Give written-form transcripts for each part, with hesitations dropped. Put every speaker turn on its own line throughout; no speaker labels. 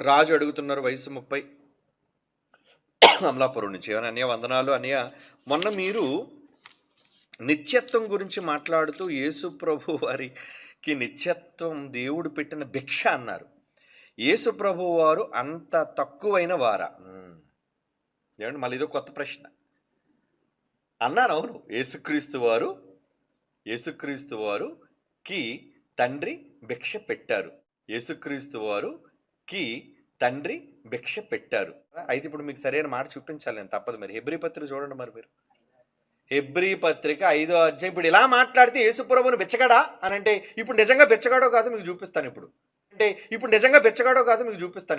రాజు అడుగుతున్నారు, వయసు 30, అమలాపురం నుంచి. ఏమన్నా అన్నయ్య వందనాలు అన్నయ్య, మొన్న మీరు నిత్యత్వం గురించి మాట్లాడుతూ యేసు ప్రభు వారికి నిత్యత్వం దేవుడు పెట్టిన భిక్ష అన్నారు. యేసు ప్రభు వారు అంత తక్కువైన వారా? ఏమండి, మళ్ళీ ఇదో కొత్త ప్రశ్న అన్నారు. అవును, యేసుక్రీస్తు వారుకి తండ్రి భిక్ష పెట్టారు. యేసుక్రీస్తు వారుకి తండ్రి భిక్ష పెట్టారు. అయితే ఇప్పుడు మీకు సరైన మాట చూపించాలి, నేను తప్పదు. మరి హెబ్రీ పత్రిక చూడండి. మరి మీరు హెబ్రీ పత్రిక 5వ అధ్యాయం. ఇప్పుడు ఇలా మాట్లాడితే యేసుప్రభుని బిచ్చగాడా అని అంటే ఇప్పుడు నిజంగా బిచ్చగాడో కాదు మీకు చూపిస్తాను.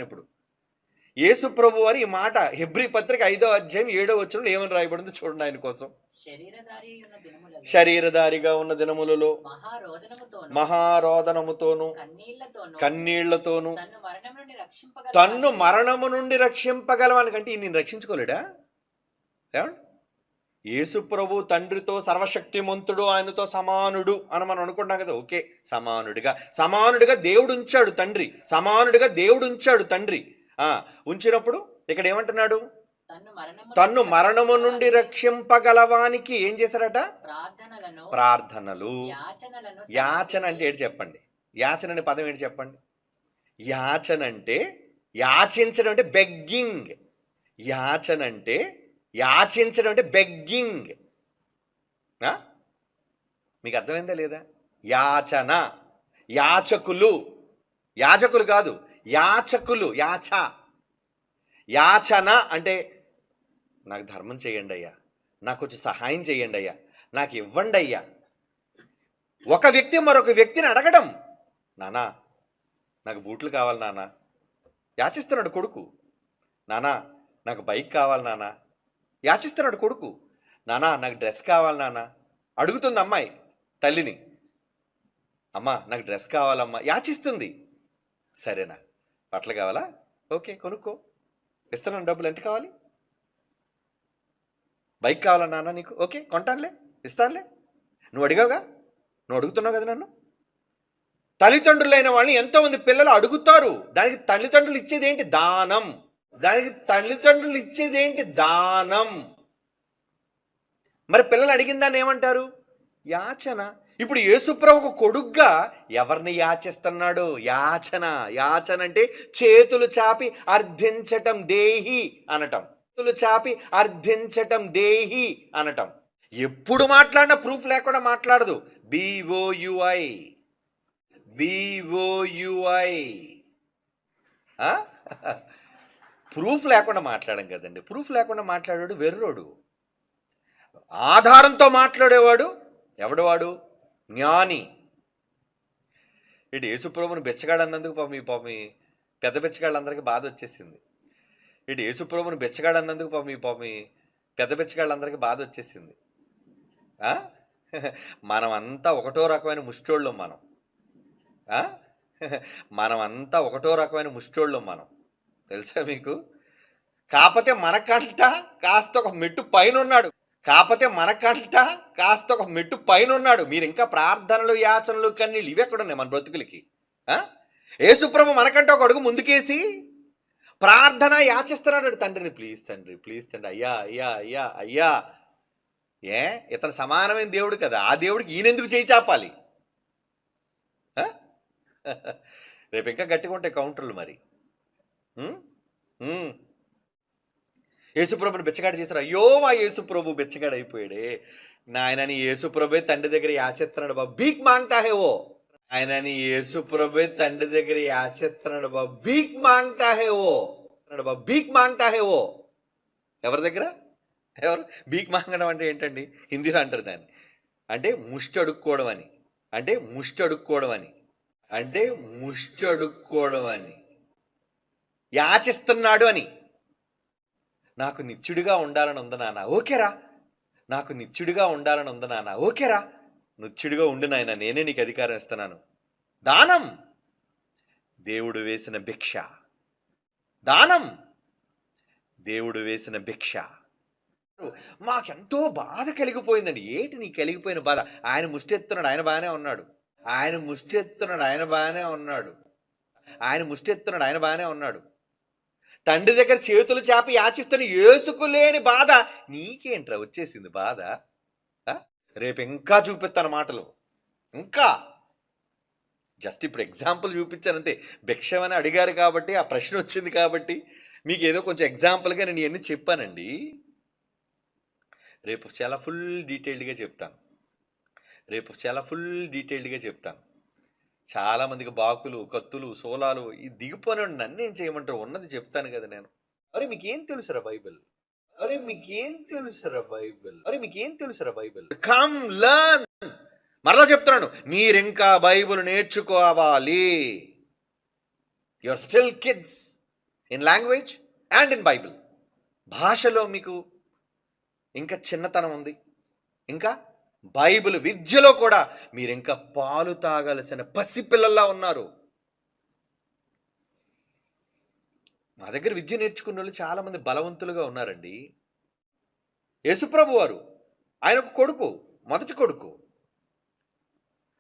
ఇప్పుడు యేసు ప్రభు వారి ఈ మాట హెబ్రీ పత్రిక 5వ అధ్యాయం 7వ వచనంలో ఏమని రాయబడింది చూడండి. ఆయన కోసం, శరీరధారిగా ఉన్న దినములలో మహారోదనముతోను కన్నీళ్లతోను తన్ను మరణము నుండి రక్షింపగలవానికంటే ఈయన రక్షించుకోలేడా? ఏమండి, యేసు ప్రభు తండ్రితో సర్వశక్తిమంతుడు, ఆయనతో సమానుడు అని మనం అనుకుంటాం కదా. ఓకే, సమానుడిగా దేవుడు ఉంచాడు తండ్రి. ఉంచినప్పుడు ఇక్కడ ఏమంటున్నాడు? తన్ను మరణము నుండి రక్షింపగలవానికి ఏం చేశారట? ప్రార్థనలు. యాచన అంటే ఏంటి చెప్పండి? యాచన అనే పదం ఏంటి చెప్పండి? యాచన అంటే యాచించడం అంటే బెగ్గింగ్. యాచించడం అంటే బెగ్గింగ్. మీకు అర్థమైందా లేదా? యాచన, యాజకులు కాదు, యాచకులు. యాచన అంటే నాకు ధర్మం చేయండి అయ్యా, నాకు కొంచెం సహాయం చేయండి అయ్యా, నాకు ఇవ్వండి అయ్యా. ఒక వ్యక్తి మరొక వ్యక్తిని అడగడం. నానా నాకు బూట్లు కావాలి నానా, యాచిస్తున్నాడు కొడుకు. నానా నాకు బైక్ కావాలి నానా, యాచిస్తున్నాడు కొడుకు. నానా నాకు డ్రెస్ కావాలి నానా, అడుగుతుంది అమ్మాయి తల్లిని. అమ్మా నాకు డ్రెస్ కావాలమ్మా, యాచిస్తుంది. సరేనా, బట్టలు కావాలా? ఓకే కొనుక్కో, ఇస్తున్నాను డబ్బులు. ఎంత కావాలి? బైక్ కావాలా నాన్న నీకు? ఓకే కొంటానులే, ఇస్తానులే. నువ్వు అడిగావుగా, నువ్వు అడుగుతున్నావు కదా నన్ను. తల్లిదండ్రులైన వాళ్ళని ఎంతోమంది పిల్లలు అడుగుతారు. దానికి తల్లిదండ్రులు ఇచ్చేది ఏంటి? దానం. మరి పిల్లలు అడిగిన దాన్ని ఏమంటారు? యాచన. ఇప్పుడు యేసుప్రభుకు కొడుగ్గా ఎవరిని యాచిస్తున్నాడు? యాచన అంటే చేతులు చాపి అర్థించటం, దేహి అనటం. ఎప్పుడు మాట్లాడినా ప్రూఫ్ లేకుండా మాట్లాడదు. BOUI. ప్రూఫ్ లేకుండా మాట్లాడడం కదండి. ప్రూఫ్ లేకుండా మాట్లాడాడు వెర్రోడు. ఆధారంతో మాట్లాడేవాడు ఎవడు? వాడు జ్ఞాని. ఇటు యేసుప్రభుని బెచ్చగాడు అన్నందుకు పాపం పెద్ద బెచ్చగాళ్ళందరికీ బాధ వచ్చేసింది. పెద్ద బెచ్చగాళ్ళందరికీ బాధ వచ్చేసింది. మనమంతా ఒకటో రకమైన ముష్టోళ్ళం. తెలుసా మీకు? కాకపోతే మనకంట కాస్త ఒక మెట్టు పైన ఉన్నాడు. మీరు ఇంకా ప్రార్థనలు, యాచనలు, కన్నీళ్ళు ఇవి ఎక్కడున్నాయి మన బ్రతుకులకి? యేసుప్రభు మనకంటే ఒక అడుగు ముందుకేసి ప్రార్థన యాచిస్తున్నాడు తండ్రిని. ప్లీజ్ తండ్రి, అయ్యా. ఇతను సమానమైన దేవుడు కదా, ఆ దేవుడికి ఈయనెందుకు చేయి చాపాలి? రేపు ఇంకా గట్టిగా ఉంటాయి కౌంటర్లు. మరి యేసుప్రభుని బిచ్చగాడు చేశారు. అయ్యో మా యేసుప్రభు బిచ్చగాడు అయిపోయాడే నాయనని. యేసుప్రభే తండ్రి దగ్గర యాచిస్తున్నాడు బాబు, భీక్ మాంగ్తా హే ఓ. ఆయనని యేసుప్రభే తండ్రి దగ్గర యాచిస్తున్నాడు బాబు, భీక్ మాంగ్తా హే ఓ. ఎవరి దగ్గర? భీక్ మాంగడం అంటే ఏంటండి? హిందీలో అంటారు దాన్ని. అంటే ముష్టి అడుక్కోవడం అని, యాచిస్తున్నాడు అని. నాకు నిత్యుడిగా ఉండాలని ఉంది నాన్న, ఓకేరా. నిత్యుడిగా ఉండు నాయన, నేనే నీకు అధికారం ఇస్తున్నాను. దానం దేవుడు వేసిన భిక్ష. మాకెంతో బాధ కలిగిపోయిందండి. ఏంటి నీకు కలిగిపోయిన బాధ? ఆయన ముష్టి ఎత్తున్నాడు, ఆయన బాగానే ఉన్నాడు. తండ్రి దగ్గర చేతులు చాపి యాచిస్తున్న యేసుకు లేని బాధ నీకేంట్రా వచ్చేసింది బాధ? రేపు ఇంకా చూపిస్తాను మాటలు. ఇంకా జస్ట్ ఇప్పుడు ఎగ్జాంపుల్ చూపించానంతే. భిక్షమని అడిగారు కాబట్టి, ఆ ప్రశ్న వచ్చింది కాబట్టి మీకు ఏదో కొంచెం ఎగ్జాంపుల్గా నేను ఇవన్నీ చెప్పానండి. రేపు చాలా ఫుల్ డీటెయిల్డ్గా చెప్తాను. చాలామందికి బాకులు, కత్తులు, సోలాలు ఈ దిగిపోయిన నన్ను ఏం చేయమంటారు? ఉన్నది చెప్తాను కదా నేను. అరే మీకేం తెలుసురా బైబిల్? Come learn. మరలా చెప్తున్నాను, మీరింకా బైబిల్ నేర్చుకోవాలి. You are still kids in language and in Bible. భాషలో మీకు ఇంకా చిన్నతనం ఉంది. ఇంకా బైబిల్ విద్యలో కూడా మీరు ఇంకా పాలు తాగాల్సిన పసిపిల్లల్లా ఉన్నారు. మా దగ్గర విద్య నేర్చుకున్న వాళ్ళు చాలామంది బలవంతులుగా ఉన్నారండి. యేసుప్రభు వారు, ఆయన ఒక కొడుకు, మొదటి కొడుకు.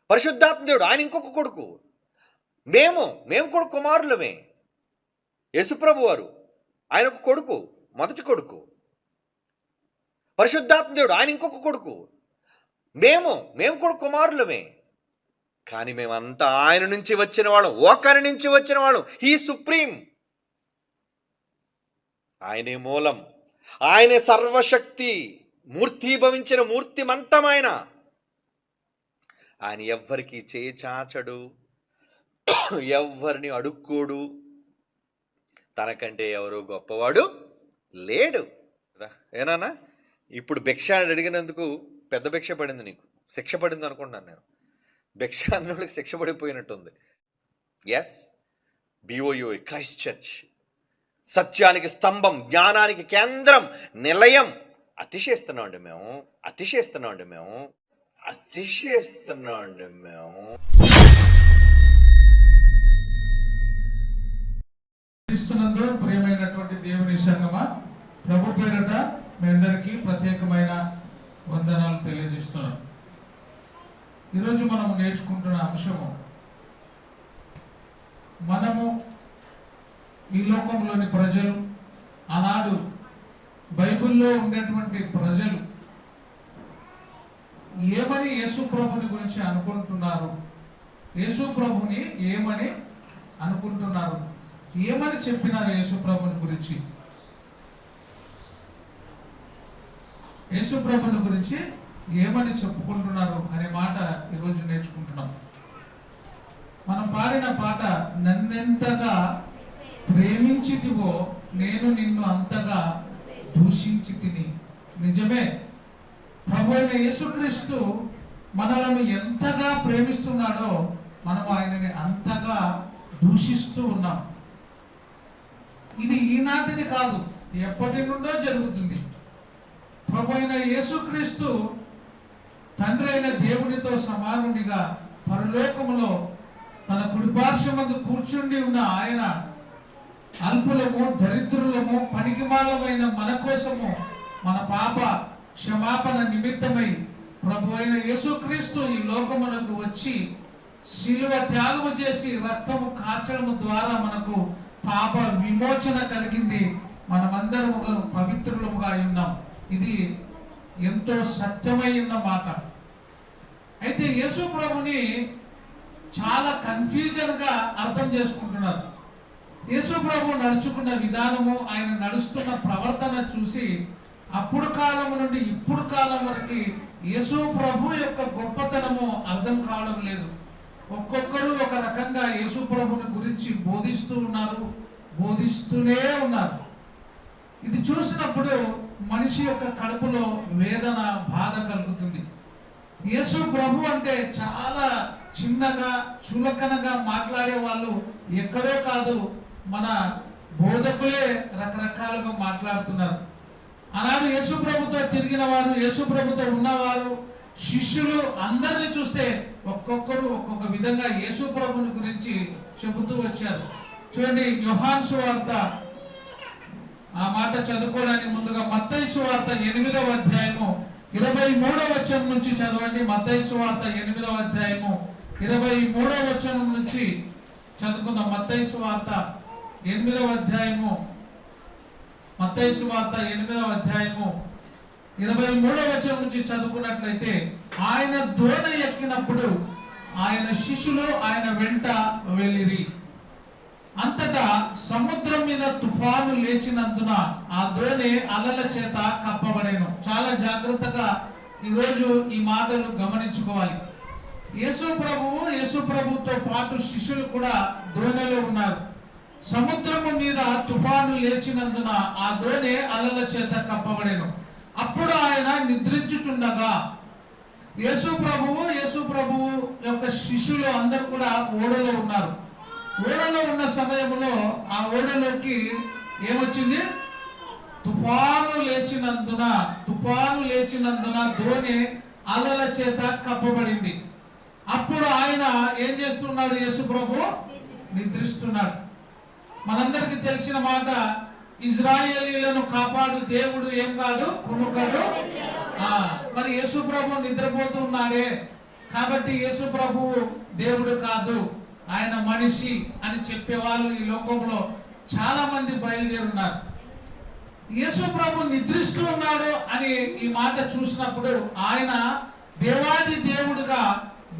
పరిశుద్ధాత్మ దేవుడు, ఆయన ఇంకొక కొడుకు. మేము కూడా కుమారులమే. యేసుప్రభు వారు, ఆయన ఒక కొడుకు, మొదటి కొడుకు. పరిశుద్ధాత్మ దేవుడు, ఆయన ఇంకొక కొడుకు. మేము కూడా కుమారులమే. కానీ మేమంతా ఆయన నుంచి వచ్చిన వాళ్ళం, ఒకరి నుంచి వచ్చిన వాళ్ళం. He supreme. ఆయనే మూలం, ఆయనే సర్వశక్తి, మూర్తిభవించిన మూర్తిమంతమైన ఆయన. ఎవ్వరికి చేచాచడు, ఎవ్వరిని అడుక్కోడు. తనకంటే ఎవరో గొప్పవాడు లేడు. ఏనానా? ఇప్పుడు భిక్ష అడిగినందుకు పెద్ద భిక్ష పడింది, నీకు శిక్ష పడింది అనుకుంటున్నాను నేను. భిక్ష అన్నోళ్ళకి శిక్ష పడిపోయినట్టుంది. ఎస్, BOUA క్రైస్ట్ చర్చ్, సత్యానికి స్తంభం, జ్ఞానానికి కేంద్రం, నిలయం. అతిశేస్తున్నామండి మేము.
క్రీస్తునందు ప్రియమైనటువంటి దేవుని సంగమా, ప్రభు పేరట మీ అందరికీ ప్రత్యేకమైన వందనాలు తెలియజేస్తున్నాను. ఈరోజు మనం నేర్చుకుంటున్న అంశము, మనము ఈ లోకంలోని ప్రజలు, ఆనాడు బైబిల్లో ఉండేటువంటి ప్రజలు ఏమని యేసు ప్రభుని గురించి అనుకుంటున్నారు, యేసు ప్రభుని ఏమని అనుకుంటున్నారు, ఏమని చెప్పినారు యేసు ప్రభుని గురించి, యేసు ప్రభుని గురించి ఏమని చెప్పుకుంటున్నారు అనే మాట ఈరోజు నేర్చుకుంటున్నాం. మనం పాడిన పాట, నన్నెంతగా ప్రేమించితివో నేను నిన్ను అంతగా దూషించి తిని. నిజమే, ప్రభు అయిన యేసుక్రీస్తు మనలను ఎంతగా ప్రేమిస్తున్నాడో మనం ఆయనని అంతగా దూషిస్తూ ఉన్నాం. ఇది ఈనాటిది కాదు, ఎప్పటి నుండో జరుగుతుంది. ప్రభు అయిన యేసుక్రీస్తు తండ్రి అయిన దేవునితో సమానునిగా పరలోకములో తన కుడిపార్శ్వమందు కూర్చుండి ఉన్న ఆయన, అల్పులము, దరిద్రులము, పనికిమాలమైన మన కోసము, మన పాప క్షమాపణ నిమిత్తమై ప్రభు అయిన యేసుక్రీస్తు ఈ లోకమునకు వచ్చి శిలువ త్యాగము చేసి రక్తము కార్చడము ద్వారా మనకు పాప విమోచన కలిగింది. మనమందరము పవిత్రులముగా ఉన్నాం. ఇది ఎంతో సత్యమైన మాట. అయితే యేసు ప్రభుని చాలా కన్ఫ్యూజన్గా అర్థం చేసుకుంటున్నారు. యేసు ప్రభు నడుచుకున్న విధానము, ఆయన నడుస్తున్న ప్రవర్తన చూసి అప్పుడు కాలం నుండి ఇప్పుడు కాలం వరకు యేసు ప్రభు యొక్క గొప్పతనము అర్థం కావడం లేదు. ఒక్కొక్కరు ఒక రకంగా యేసు ప్రభుని గురించి బోధిస్తూ ఉన్నారు, బోధిస్తూనే ఉన్నారు. ఇది చూసినప్పుడు మనిషి యొక్క కడుపులో వేదన, బాధ కలుగుతుంది. యేసు ప్రభు అంటే చాలా చిన్నగా, చులకనగా మాట్లాడే వాళ్ళు ఎక్కడో కాదు, మన బోధకులే రకరకాలుగా మాట్లాడుతున్నారు. ఆనాడు యేసు ప్రభుతో తిరిగిన వారు, యేసు ప్రభుతో ఉన్నవారు, శిష్యులు అందరినీ చూస్తే ఒక్కొక్కరు ఒక్కొక్క విధంగా యేసు ప్రభుని గురించి చెబుతూ వచ్చారు. చూడండి, యోహాను సువార్త, ఆ మాట చదువుకోవడానికి ముందుగా మత్తయి సువార్త 8వ అధ్యాయము 23వ వచనం నుంచి చదవండి. మత్తయి సువార్త 8వ అధ్యాయము 23వ వచనం నుంచి చదువుకుందాం. మత్తయి సువార్త 8వ అధ్యాయము మత్తయి సువార్త 8వ అధ్యాయము 23వ వచనం నుంచి చదువుకున్నట్లయితే, ఆయన దోణ ఎక్కినప్పుడు ఆయన శిష్యులు ఆయన వెంట వెళ్ళిరి. అంతటా సముద్రం మీద తుఫాను లేచినందున ఆ దోణి అలల చేత కప్పబడెను. చాలా జాగ్రత్తగా ఈరోజు ఈ మాటలు గమనించుకోవాలి. యేసు ప్రభువుతో పాటు శిష్యులు కూడా దోణిలో ఉన్నారు. సముద్రము మీద తుఫాను లేచినందున ఆ దోణి అలల చేత కప్పబడెను. అప్పుడు ఆయన నిద్రించుచుండగా యేసు ప్రభువు యొక్క శిష్యులు అందరూ కూడా ఓడలో ఉన్నారు. ఓడలో ఉన్న సమయంలో ఆ ఓడలోకి ఏమొచ్చింది? తుఫాను లేచినందున దోణి అలల చేత కప్పబడింది. అప్పుడు ఆయన ఏం చేస్తున్నాడు? యేసు ప్రభు నిద్రిస్తున్నాడు. మనందరికి తెలిసిన మాట, ఇజ్రాయేలీలను కాపాడు దేవుడు ఏం కాదు, కునుకడు. మరి యేసు ప్రభు నిద్రపోతూ ఉన్నాడే కాబట్టి యేసు ప్రభు దేవుడు కాదు, ఆయన మనిషి అని చెప్పేవాళ్ళు ఈ లోకంలో చాలా మంది బయలుదేరున్నారు. యేసు ప్రభు నిద్రిస్తూ ఉన్నాడు అని ఈ మాట చూసినప్పుడు ఆయన దేవాది దేవుడుగా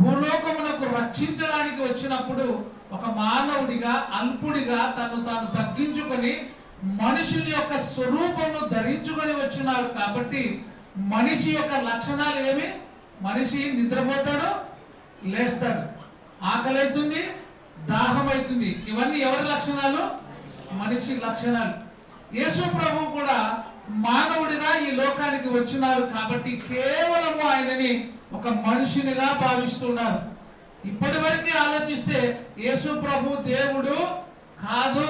భూలోకమునకు రక్షించడానికి వచ్చినప్పుడు ఒక మానవుడిగా, అల్పుడిగా తను తాను తగ్గించుకొని మనుషుల యొక్క స్వరూపమును ధరించుకొని వచ్చినాడు. కాబట్టి మనిషి యొక్క లక్షణాలు ఏమి? మనిషి నిద్రపోతాడు, లేస్తాడు, ఆకలి అవుతుంది, దాహం అవుతుంది. ఇవన్నీ ఎవరి లక్షణాలు? మనిషి లక్షణాలు. యేసు ప్రభు కూడా మానవుడిగా ఈ లోకానికి వచ్చినాడు కాబట్టి కేవలం ఆయనని ఒక మనుషునిగా భావిస్తున్నారు. ఇప్పటి వరకు ఆలోచిస్తే యేసు ప్రభు దేవుడు కాదు,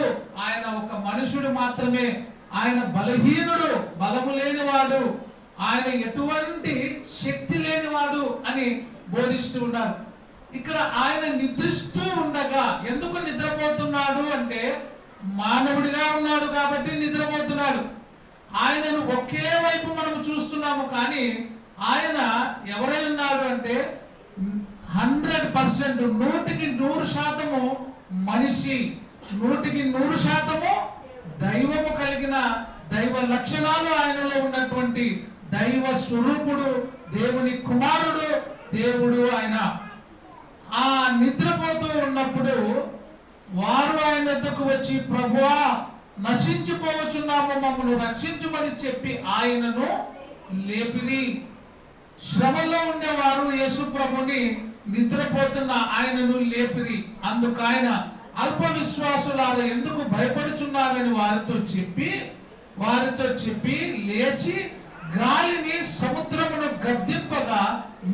ఆయన ఒక మనుషుడు మాత్రమే. ఆయన బలహీనుడు, బలము లేనివాడు, ఆయన ఎటువంటి శక్తి లేనివాడు అని బోధిస్తూ ఉన్నారు. ఇక్కడ ఆయన నిద్రిస్తూ ఉండగా, ఎందుకు నిద్రపోతున్నాడు అంటే మానవుడిగా ఉన్నాడు కాబట్టి నిద్రపోతున్నాడు. ఆయనను ఒకే వైపు మనం చూస్తున్నాము, కానీ ఆయన ఎవరై ఉన్నాడు అంటే 100%, 100% మనిషి, 100% దైవము కలిగిన దైవ లక్షణాలు ఆయనలో ఉన్నటువంటి దైవ స్వరూపుడు, దేవుని కుమారుడు, దేవుడు ఆయన. ఆ నిద్రపోతూ ఉన్నప్పుడు వారు ఆయన వద్దకు వచ్చి, ప్రభువా నశించిపోవచ్చున్నాము, మమ్మల్ని రక్షించమని చెప్పి ఆయనను లేపిరి. శ్రమలో ఉండేవారు యేసు ప్రభుని నిద్రపోతున్న ఆయనను లేపిరి. అందుకు ఆయన, అల్ప విశ్వాసులారా ఎందుకు భయపడుచున్నారని వారితో చెప్పి లేచి గాలిని సముద్రమును గద్దింపగా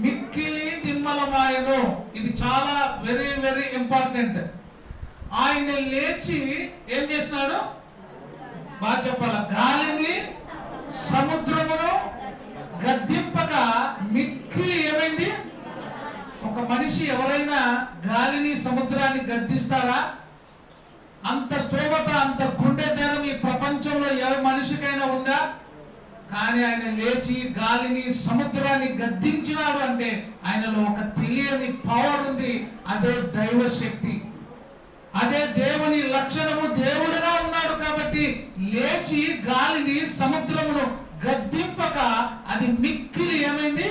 మిక్కిలి నిమ్మలమాయను. ఇది చాలా వెరీ వెరీ ఇంపార్టెంట్. ఆయన లేచి ఏం చేసినాడు? బాగా చెప్పాల. గాలిని సముద్రమును గద్దింపగా మిక్కిలి ఏమైంది? ఒక మనిషి ఎవరైనా గాలిని సముద్రాన్ని గద్దిస్తారా? అంత స్తోమత, అంత గుండె ధనం ఈ ప్రపంచంలో ఏ మనిషికైనా ఉందా? కానీ ఆయన లేచి గాలిని సముద్రాన్ని గద్దించినాడు అంటే ఆయనలో ఒక తెలియని పవర్ ఉంది. అదే దైవ శక్తి, అదే దేవుని లక్షణము. దేవుడుగా ఉన్నాడు కాబట్టి లేచి గాలిని సముద్రమును గద్దింపక అది మిక్కిలి ఏమైంది?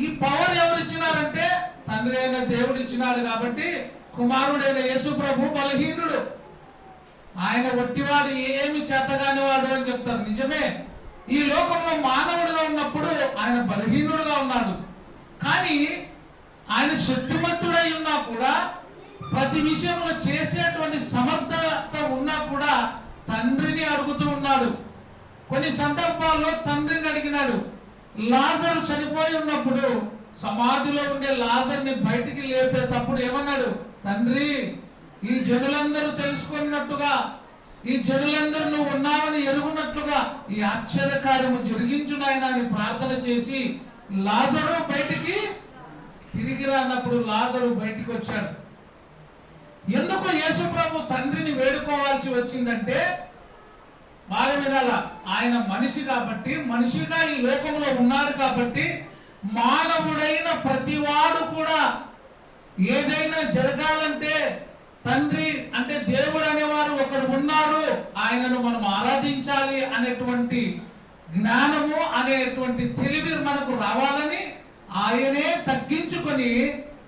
ఈ పవర్ ఎవరు ఇచ్చినారంటే తండ్రి అయిన దేవుడు ఇచ్చినాడు. కాబట్టి కుమారుడైన యేసు ప్రభు బలహీనుడు, ఆయన ఒట్టివాడు, ఏమి చేతగాని వాడు అని చెప్తారు. నిజమే, ఈ లోకంలో మానవుడిగా ఉన్నప్పుడు ఆయన బలహీనుడుగా ఉన్నాడు. కానీ ఆయన శక్తిమంతుడై ఉన్నా కూడా, ప్రతి విషయంలో చేసేటువంటి సమర్థత ఉన్నా కూడా తండ్రిని అడుగుతూ ఉన్నాడు. కొన్ని సందర్భాల్లో తండ్రిని అడిగినాడు. లాజరు చనిపోయి ఉన్నప్పుడు సమాధిలో ఉండే లాజర్ని బయటికి లేపేటప్పుడు ఏమన్నాడు? తండ్రి, ఈ జనులందరూ తెలుసుకున్నట్టుగా, ఈ జనులందరూ నువ్వు ఉన్నావని ఎరుగున్నట్లుగా ఈ ఆశ్చర్యకార్యము జరిగించు నాయనా అని ప్రార్థన చేసి లాజరు బయటికి తిరిగి రానప్పుడు లాజరు బయటికి వచ్చాడు. ఎందుకు యేసు ప్రభు తండ్రిని వేడుకోవాల్సి వచ్చిందంటే, బాగా వినాల, ఆయన మనిషి కాబట్టి, మనిషిగా ఈ లోకంలో ఉన్నాడు కాబట్టి, మానవుడైన ప్రతివాడు కూడా ఏదైనా జరగాలంటే తండ్రి అంటే దేవుడు అనేవారు ఒకడు ఉన్నారు ఉన్నారు, ఆయనను మనం ఆరాధించాలి అనేటువంటి జ్ఞానము అనేటువంటి తెలివి మనకు రావాలని ఆయనే తగ్గించుకొని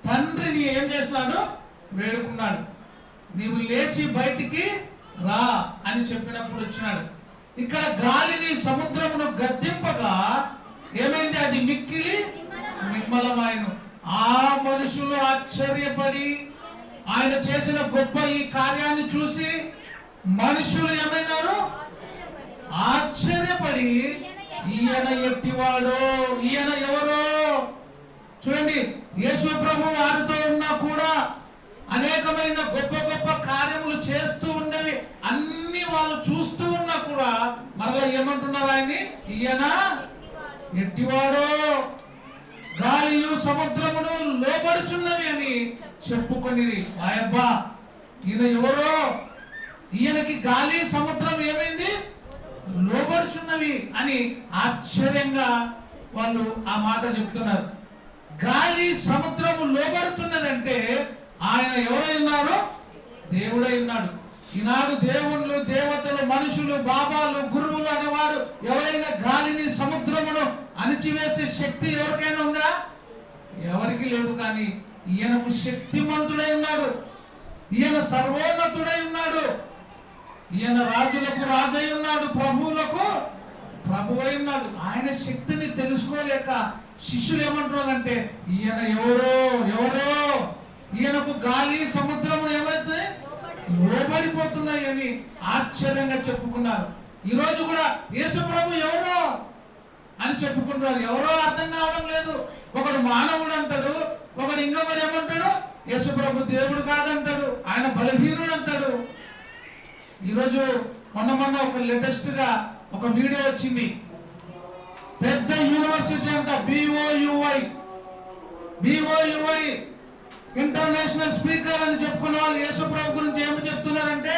తండ్రిని ఏం చేసినాడు? వేడుకున్నాడు. నీవు లేచి బయటికి రా అని చెప్పినప్పుడు వచ్చినాడు. ఇక్కడ గాలిని సముద్రమును గద్దింపగా ఏమైంది? అది మిక్కిలి నిమ్మలమాయను. ఆ మనుషులు ఆశ్చర్యపడి ఆయన చేసిన గొప్ప ఈ కార్యాన్ని చూసి మనుషులు ఏమైనారు? ఆశ్చర్యపడి ఈయన ఎట్టివాడో, ఈయన ఎవరో. చూడండి, యేసు ప్రభు వారితో ఉన్నా కూడా అనేకమైన గొప్ప గొప్ప కార్యములు చేస్తూ ఉండేవి అన్ని వాళ్ళు చూస్తూ ఉన్నా కూడా మరలా ఏమంటున్నారు ఆయన్ని? ఈయన ఎట్టివాడో, గాలియు సముద్రమును లోబడుచున్నవి అని చెప్పుకొని ఆయబ్బా ఈయన ఎవరో, ఈయనకి గాలి సముద్రం ఏమైంది? లోబడుచున్నవి అని ఆశ్చర్యంగా వాళ్ళు ఆ మాట చెప్తున్నారు. గాలి సముద్రము లోబడుతున్నదంటే ఆయన ఎవరై ఉన్నారో? దేవుడై ఉన్నాడు. ఈనాడు దేవుళ్ళు, దేవతలు, మనుషులు, బాబాలు, గురువులు అనేవాడు ఎవరైనా గాలిని సముద్రమును అణిచివేసే శక్తి ఎవరికైనా ఉందా? ఎవరికి లేదు. కానీ ఈయనకు శక్తిమంతుడై ఉన్నాడు. ఈయన సర్వోన్నతుడై ఉన్నాడు. ఈయన రాజులకు రాజై ఉన్నాడు, ప్రభువులకు ప్రభువై ఉన్నాడు. ఆయన శక్తిని తెలుసుకోలేక శిష్యులు ఏమంటున్నారంటే ఈయన ఎవరో ఎవరో, ఈయనకు గాలి సముద్రము ఏమైతే లోబడిపోతున్నాయి అని ఆశ్చర్యంగా చెప్పుకున్నారు. ఈ రోజు కూడా యేసు ప్రభు ఎవరో అని చెప్పుకుంటున్నారు. ఎవరో అర్థం కావడం లేదు. ఒకడు మానవుడు అంటాడు, ఒకడు ఇంకొకడు ఏమంటాడు? యేసు ప్రభు దేవుడు కాదంటాడు, ఆయన బలహీనుడు అంటాడు. ఈరోజు మొన్న ఒక లేటెస్ట్ గా ఒక వీడియో వచ్చింది. పెద్ద యూనివర్సిటీ అంట, బిఓయుఐ ఇంటర్నేషనల్ స్పీకర్ అని చెప్పుకున్న వాళ్ళు యేసు ప్రభు గురించి ఏమి చెప్తున్నారంటే,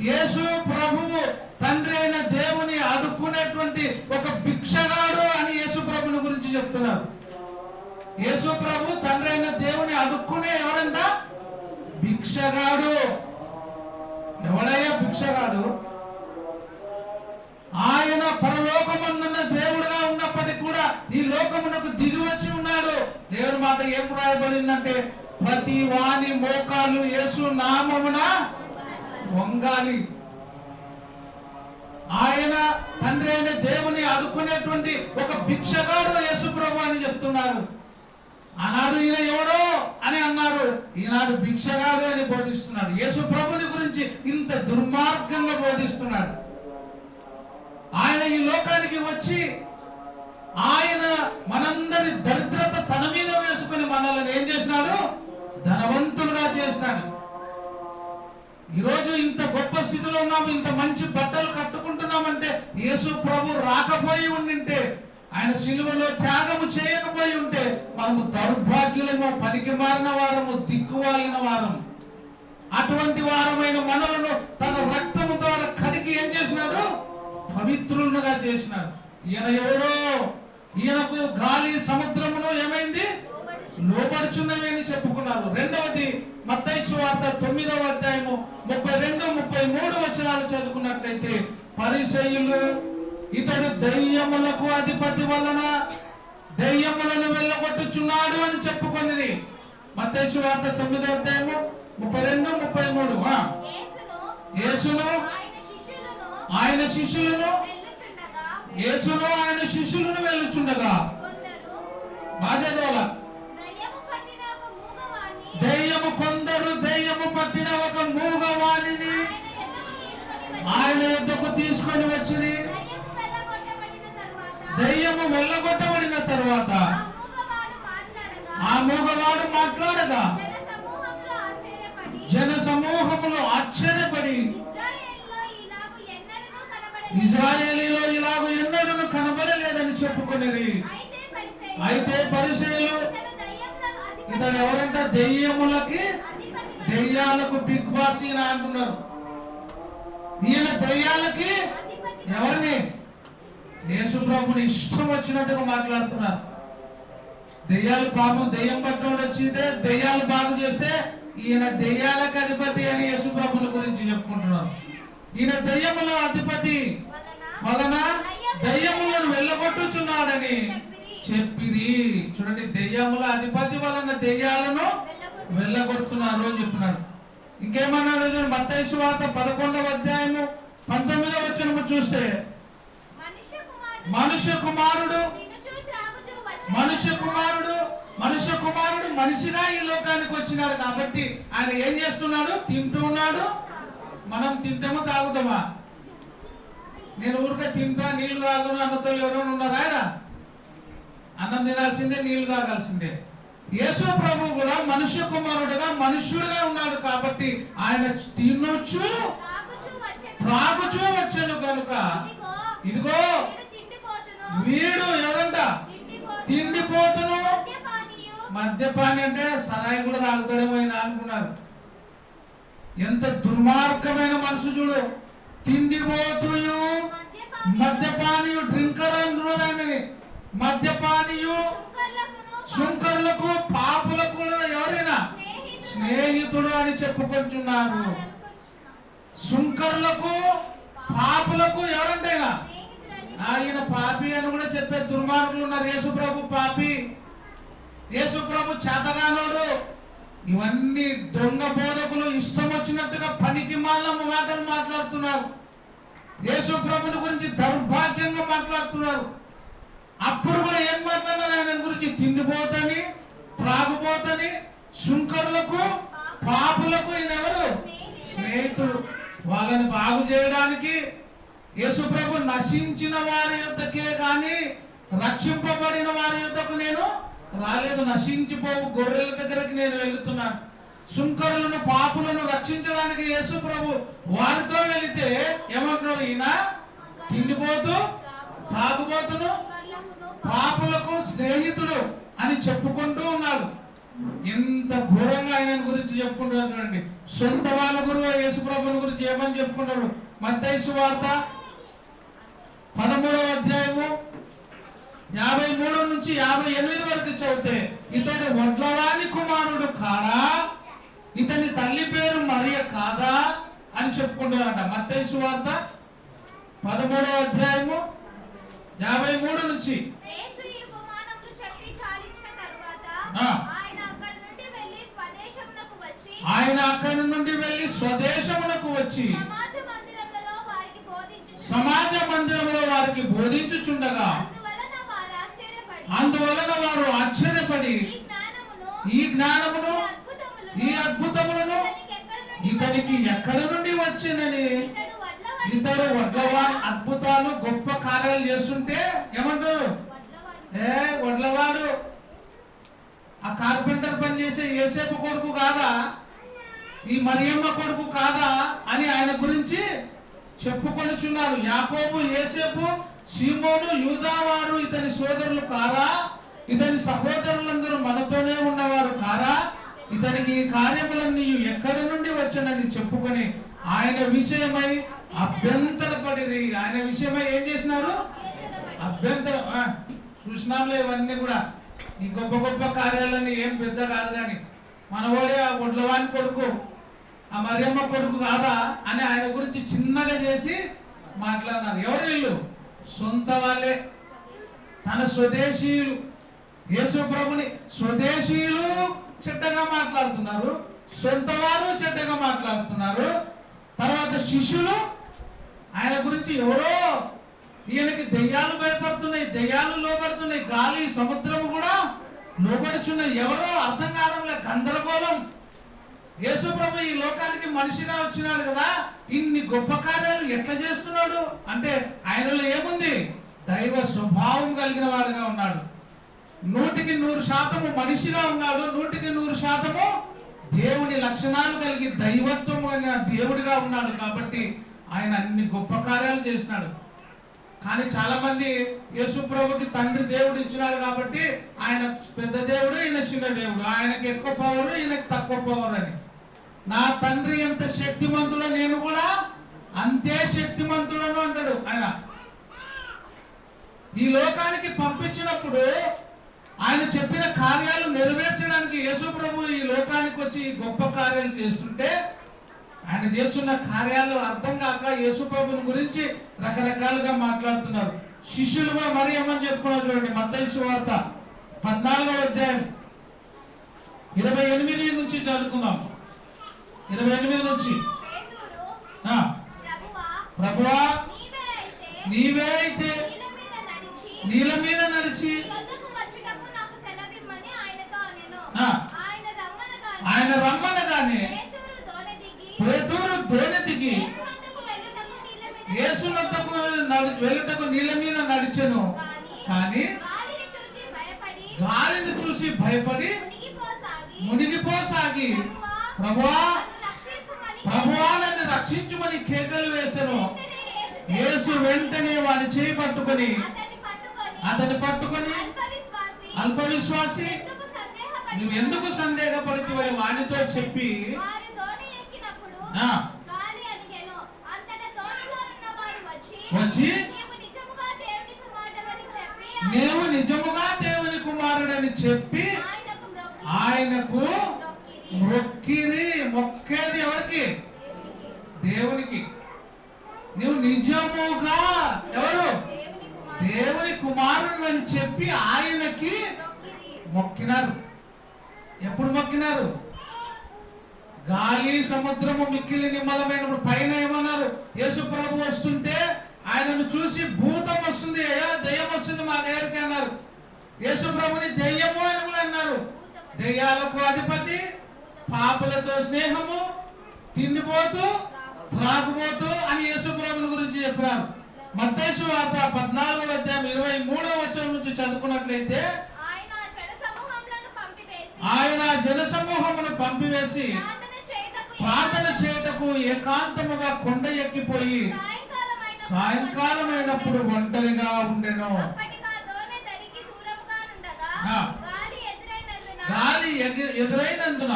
యేసు ప్రభువు తండ్రి అయిన దేవుని అడుక్కునేటువంటి ఒక భిక్షగాడు అని యేసు ప్రభుని గురించి చెప్తున్నారు. యేసు ప్రభు తండ్రి అయిన దేవుని అడుక్కునే ఎవరంట? భిక్షగాడు. ఎవడయ్యా భిక్షగాడు? ఆయన పరలోకమందున్న దేవుడుగా ఉన్నప్పటికీ కూడా ఈ లోకమునకు దిగి వచ్చి ఉన్నాడు. దేవుని మాట ఏం రాయబడిందంటే, ప్రతి వాని మోకాలు యేసు నామమున వంగాలి. ఆయన తండ్రి అయిన దేవుని అడుక్కునేటువంటి ఒక భిక్షగాడు యేసు ప్రభు అని చెప్తున్నారు. ఆనాడు ఈయన ఎవడో అని అన్నారు, ఈనాడు భిక్షగాడు అని బోధిస్తున్నాడు. యేసు ప్రభుని గురించి ఇంత దుర్మార్గంగా బోధిస్తున్నాడు. ఆయన ఈ లోకానికి వచ్చి ఆయన మనందరి దరిద్రత తన మీద వేసుకుని మనల్ని ఏం చేసినాడు? ధనవంతులుగా చేసినాడు. ఈరోజు ఇంత గొప్ప స్థితిలో ఉన్నాము, ఇంత మంచి బట్టలు కట్టుకుంటున్నామంటే యేసు ప్రభు రాకపోయి ఉండింటే, ఆయన శిలువలో త్యాగము చేయకపోయి ఉంటే మనము దౌర్భాగ్యులము, పనికి మారిన వారము, దిక్కువాలిన వారము. అటువంటి వారమైన మనలను తన రక్తము ద్వారా కడిగి ఏం చేసినాడు? పవిత్రులుగా చేసినాడు. ఈయన ఎవడో, ఈయనకు గాలి సముద్రమును ఏమైంది? లోపడుచున్నవి అని చెప్పుకున్నారు. రెండవది మత్తయి సువార్త 9వ అధ్యాయము 32-33 వచనాలు చదువుకున్నట్లయితే, పరిసయ్యులు ఇతడు దయ్యములకు అధిపతి వలన దయ్యములను వెళ్ళగొట్టుచున్నాడు అని చెప్పుకున్నది. మత్తయి సువార్త 9వ అధ్యాయము 32-33. యేసును ఆయన శిష్యులను వెళ్ళుచుండగా బాధ్యత దయ్యము పట్టిన ఒక మూగవాణిని ఆయన యొద్దకు తీసుకొని వచ్చింది. దయ్యము వెళ్ళగొట్టబడిన తర్వాత ఆ మూగవాడు మాట్లాడగా జన సమూహములో ఆశ్చర్యపడి, ఇశ్రాయేలీలో ఇలాగ ఎన్నడూ కనబడలేదని చెప్పుకునేది. అయితే పరిసయ్యులు ఇతడు ఎవరంట? దెయ్యములకి, దెయ్యాలకు బిగ్ బాస్ ఈయన అంటున్నారు. ఈయన దెయ్యాలకి ఎవరిని? యేసు ప్రభుని ఇష్టం వచ్చినట్టుగా మాట్లాడుతున్నారు. దెయ్యాలు పాపం దెయ్యం పట్టుకోవడం వచ్చిందే, దెయ్యాలు బాగు చేస్తే ఈయన దెయ్యాలకు అధిపతి అని యేసు ప్రభుని గురించి చెప్పుకుంటున్నారు. ఈయన దయ్యముల అధిపతి వలన దయ్యములను వెళ్ళగొట్టుచున్నాడని చెప్పిరి. చూడండి, దయ్యముల అధిపతి వలన దయ్యాలను వెళ్ళగొడుతున్నారు అని చెప్తున్నాడు. ఇంకేమన్నాడు? మత్తయి సువార్త 11వ అధ్యాయము 19వ వచనము చూస్తే, మనుష్య కుమారుడు మనిషిగా ఈ లోకానికి వచ్చినాడు కాబట్టి ఆయన ఏం చేస్తున్నాడు? తింటూ ఉన్నాడు. మనం తింటామో తాగుతామా? నేను ఊరికే తింటా నీళ్లు తాగను అన్నతో ఎవరైనా ఉన్నారా? ఆయన అన్నం తినాల్సిందే, నీళ్లు తాగాల్సిందే. యేసు ప్రభు కూడా మనుష్య కుమారుడుగా మనుష్యుడిగా ఉన్నాడు కాబట్టి ఆయన తినొచ్చు త్రాగుచూ వచ్చాను కనుక ఇదిగో వీడు ఎవరంట? తిండిపోతును మద్యపాని అంటే సరాయి కూడా తాగుతాడేమో ఆయన అనుకున్నారు. ఎంత దుర్మార్గమైన మనసు చూడు. తిండిపోతుయు మద్యపానియు, డ్రింకర్ అంటున్నాడు. మద్యపానియు శుంకరులకు పాపులకు కూడా ఎవరైనా స్నేహితుడు అని చెప్పుకొంచున్నారు. శుంకరులకు పాపులకు ఎవరంటైనా ఆయన పాపి అని కూడా చెప్పే దుర్మార్గులు ఉన్నారు. యేసు ప్రభు పాపి, యేసు ప్రభు చేతగానోడు. ఇవన్నీ దొంగ బోధకులు ఇష్టం వచ్చినట్టుగా పనికి మాలిన మాటలు మాట్లాడుతున్నారు. యేసు ప్రభుని గురించి దౌర్భాగ్యంగా మాట్లాడుతున్నారు. అప్పుడు కూడా ఏం మాట్లాడినారు? ఆయన గురించి తిండిపోతని, త్రాగుపోతని, శుంకరులకు పాపులకు ఈయన ఎవరు? స్నేహితుడు. వాళ్ళని బాగు చేయడానికి యేసు ప్రభు నశించిన వారి యొద్దకే కానీ రక్షింపబడిన వారి యొద్దకు నేను రాలేదు. నశించిపోవు గొర్రెల దగ్గరికి నేను వెళుతున్నాను. శుంకరులను పాపులను రక్షించడానికి యేసు ప్రభు వారితో వెళితే ఏమంటున్నాడు? ఈయన తిండిపోతూ తాగుబోతును పాపులకు స్నేహితుడు అని చెప్పుకుంటూ ఉన్నాడు. ఎంత ఘోరంగా ఆయన గురించి చెప్పుకుంటున్నాడు. సొంత వాళ్ళ గురువు యేసు ప్రభుని గురించి ఏమని చెప్పుకుంటాడు? మత్తయి సువార్త 13వ అధ్యాయము 53 నుంచి 58 వరకు చదివితే, ఇతడు వడ్లవాని కుమారుడు కాడా? ఇతని తల్లి పేరు మరియ కాదా అని చెప్పుకుంటాడంట. మత్తయి సువార్త 13వ అధ్యాయము 53 నుంచి ఆయన అక్కడి నుండి వెళ్ళి స్వదేశమునకు వచ్చి సమాజ మందిరంలో వారికి బోధించుచుండగా అందువలన వారు ఆశ్చర్యపడి ఈ జ్ఞానమును ఈ అద్భుతములను ఇతనికి ఎక్కడి నుండి వచ్చినని, ఇతడు వడ్లవాడు అద్భుతాలు గొప్ప కార్యాలు చేస్తుంటే ఏమంటారు? వడ్లవాడు ఆ కార్పెంటర్ పని చేసే యేసేపు కొడుకు కాదా? ఈ మరియమ్మ కొడుకు కాదా అని ఆయన గురించి చెప్పుకొనిచున్నారు. యాకోబు, యేసేపు, సీమోను, యూదా వారు ఇతని సోదరులు కారా? ఇతని సహోదరులందరూ మనతోనే ఉన్నవారు కారా? ఇతనికి ఈ కార్యములన్నీ ఎక్కడి నుండి వచ్చానని చెప్పుకొని ఆయన విషయమై అభ్యంతరపడి, ఆయన విషయమై ఏం చేసినారు? అభ్యంతరం. చూసినాంలే ఇవన్నీ కూడా. ఈ గొప్ప గొప్ప కార్యాలన్నీ ఏం పెద్ద కాదు కానీ మనవాడే ఆ వడ్లవాని కొడుకు, ఆ మరియమ్మ కొడుకు కాదా అని ఆయన గురించి చిన్నగా చేసి మాట్లాడినారు. ఎవరు వీళ్ళు? సొంత వాళ్ళే, తన స్వదేశీయులు. యేసు ప్రభుని స్వదేశీయులు చెడ్డగా మాట్లాడుతున్నారు, సొంత వారు చెడ్డగా మాట్లాడుతున్నారు. తర్వాత శిష్యులు ఆయన గురించి ఎవరో, ఈయనకి దెయ్యాలు భయపడుతున్నాయి, దెయ్యాలు లోపడుతున్నాయి, గాలి సముద్రము కూడా లోపడుచున్నాయి. ఎవరో అర్థం కావడంలే, గందరగోళం. యేసు ప్రభు ఈ లోకానికి మనిషిగా వచ్చినాడు కదా, ఇన్ని గొప్ప కార్యాలు ఎట్లా చేస్తున్నాడు అంటే ఆయనలో ఏముంది? దైవ స్వభావం కలిగిన వాడుగా ఉన్నాడు. 100% మనిషిగా ఉన్నాడు, 100% దేవుని లక్షణాలు కలిగి దైవత్వం అయిన దేవుడిగా ఉన్నాడు. కాబట్టి ఆయన అన్ని గొప్ప కార్యాలు చేసినాడు. కానీ చాలా మంది యేసు ప్రభుకి తండ్రి దేవుడు ఇచ్చినాడు కాబట్టి ఆయన పెద్ద దేవుడు, ఈయన చిన్న దేవుడు, ఆయనకి ఎక్కువ పవర్, ఈయనకి తక్కువ పవర్ అని. నా తండ్రి ఎంత శక్తిమంతుడో నేను కూడా అంతే శక్తిమంతుడను అంటాడు ఆయన. ఈ లోకానికి పంపించినప్పుడు ఆయన చెప్పిన కార్యాలు నెరవేర్చడానికి యేసు ప్రభు ఈ లోకానికి వచ్చి గొప్ప కార్యాలు చేస్తుంటే ఆయన ఆయన చేస్తున్న కార్యాలు అర్థం కాక యేసు ప్రభుని గురించి రకరకాలుగా మాట్లాడుతున్నారు. శిష్యులు కూడా మరి ఏమని చెప్పుకున్నారు చూడండి. మత్తయి సువార్త 14వ అధ్యాయం 28 నుంచి చదువుకుందాం. 28 నుంచి. ప్రభువా నీవే అయితే నీళ్ళ మీద నడిచి ఆయన రమ్మనగానే పేతురు దోణి దిగి యేసు వద్దకు వెళ్ళుటకు నీళ్ళ మీద నడిచెను. కానీ గాలిని చూసి భయపడి మునిగిపోసాగి ప్రభువా ప్రభువా నన్ను రక్షించుమని కేకలు వేసెను. యేసు వెంటనే వాని చేయి పట్టుకొని అతన్ని పట్టుకొని అల్ప విశ్వాసి నువ్వు ఎందుకు సందేహపడుతువని వానితో చెప్పి వచ్చి నీవు నిజముగా దేవుని కుమారుడని చెప్పి ఆయనకు మొక్కిరి. మొక్కేది ఎవరికి? దేవునికి. నువ్వు నిజముగా ఎవరు? దేవుని కుమారుడు అని చెప్పి ఆయనకి మొక్కినారు. ఎప్పుడు మొక్కినారు? గాలి సముద్రము మిక్కిలి నిమ్మలమైనప్పుడు. పైన ఏమన్నారు? యేసు ప్రభు వస్తుంటే ఆయనను చూసి భూతం వస్తుంది, దెయ్యం వస్తుంది మా దగ్గరికి అన్నారు. యేసు ప్రభుని దెయ్యము అని కూడా అన్నారు. దెయ్యాలకు అధిపతి, పాపులతో స్నేహము, తిండిపోతూ త్రాగుబోతూ అని యేసు ప్రభుని గురించి చెప్పారు. మత్తయి సువార్త 14వ అధ్యాయం 23వ వచనం నుంచి చదువుకున్నట్లయితే ఆయన జనసమూహమును పంపివేసి ప్రార్థన చేయుటకు ఏకాంతముగా కొండ ఎక్కిపోయి సాయంకాలమైనప్పుడు ఒంటరిగా ఉండెను. గాలి ఎదురైనందున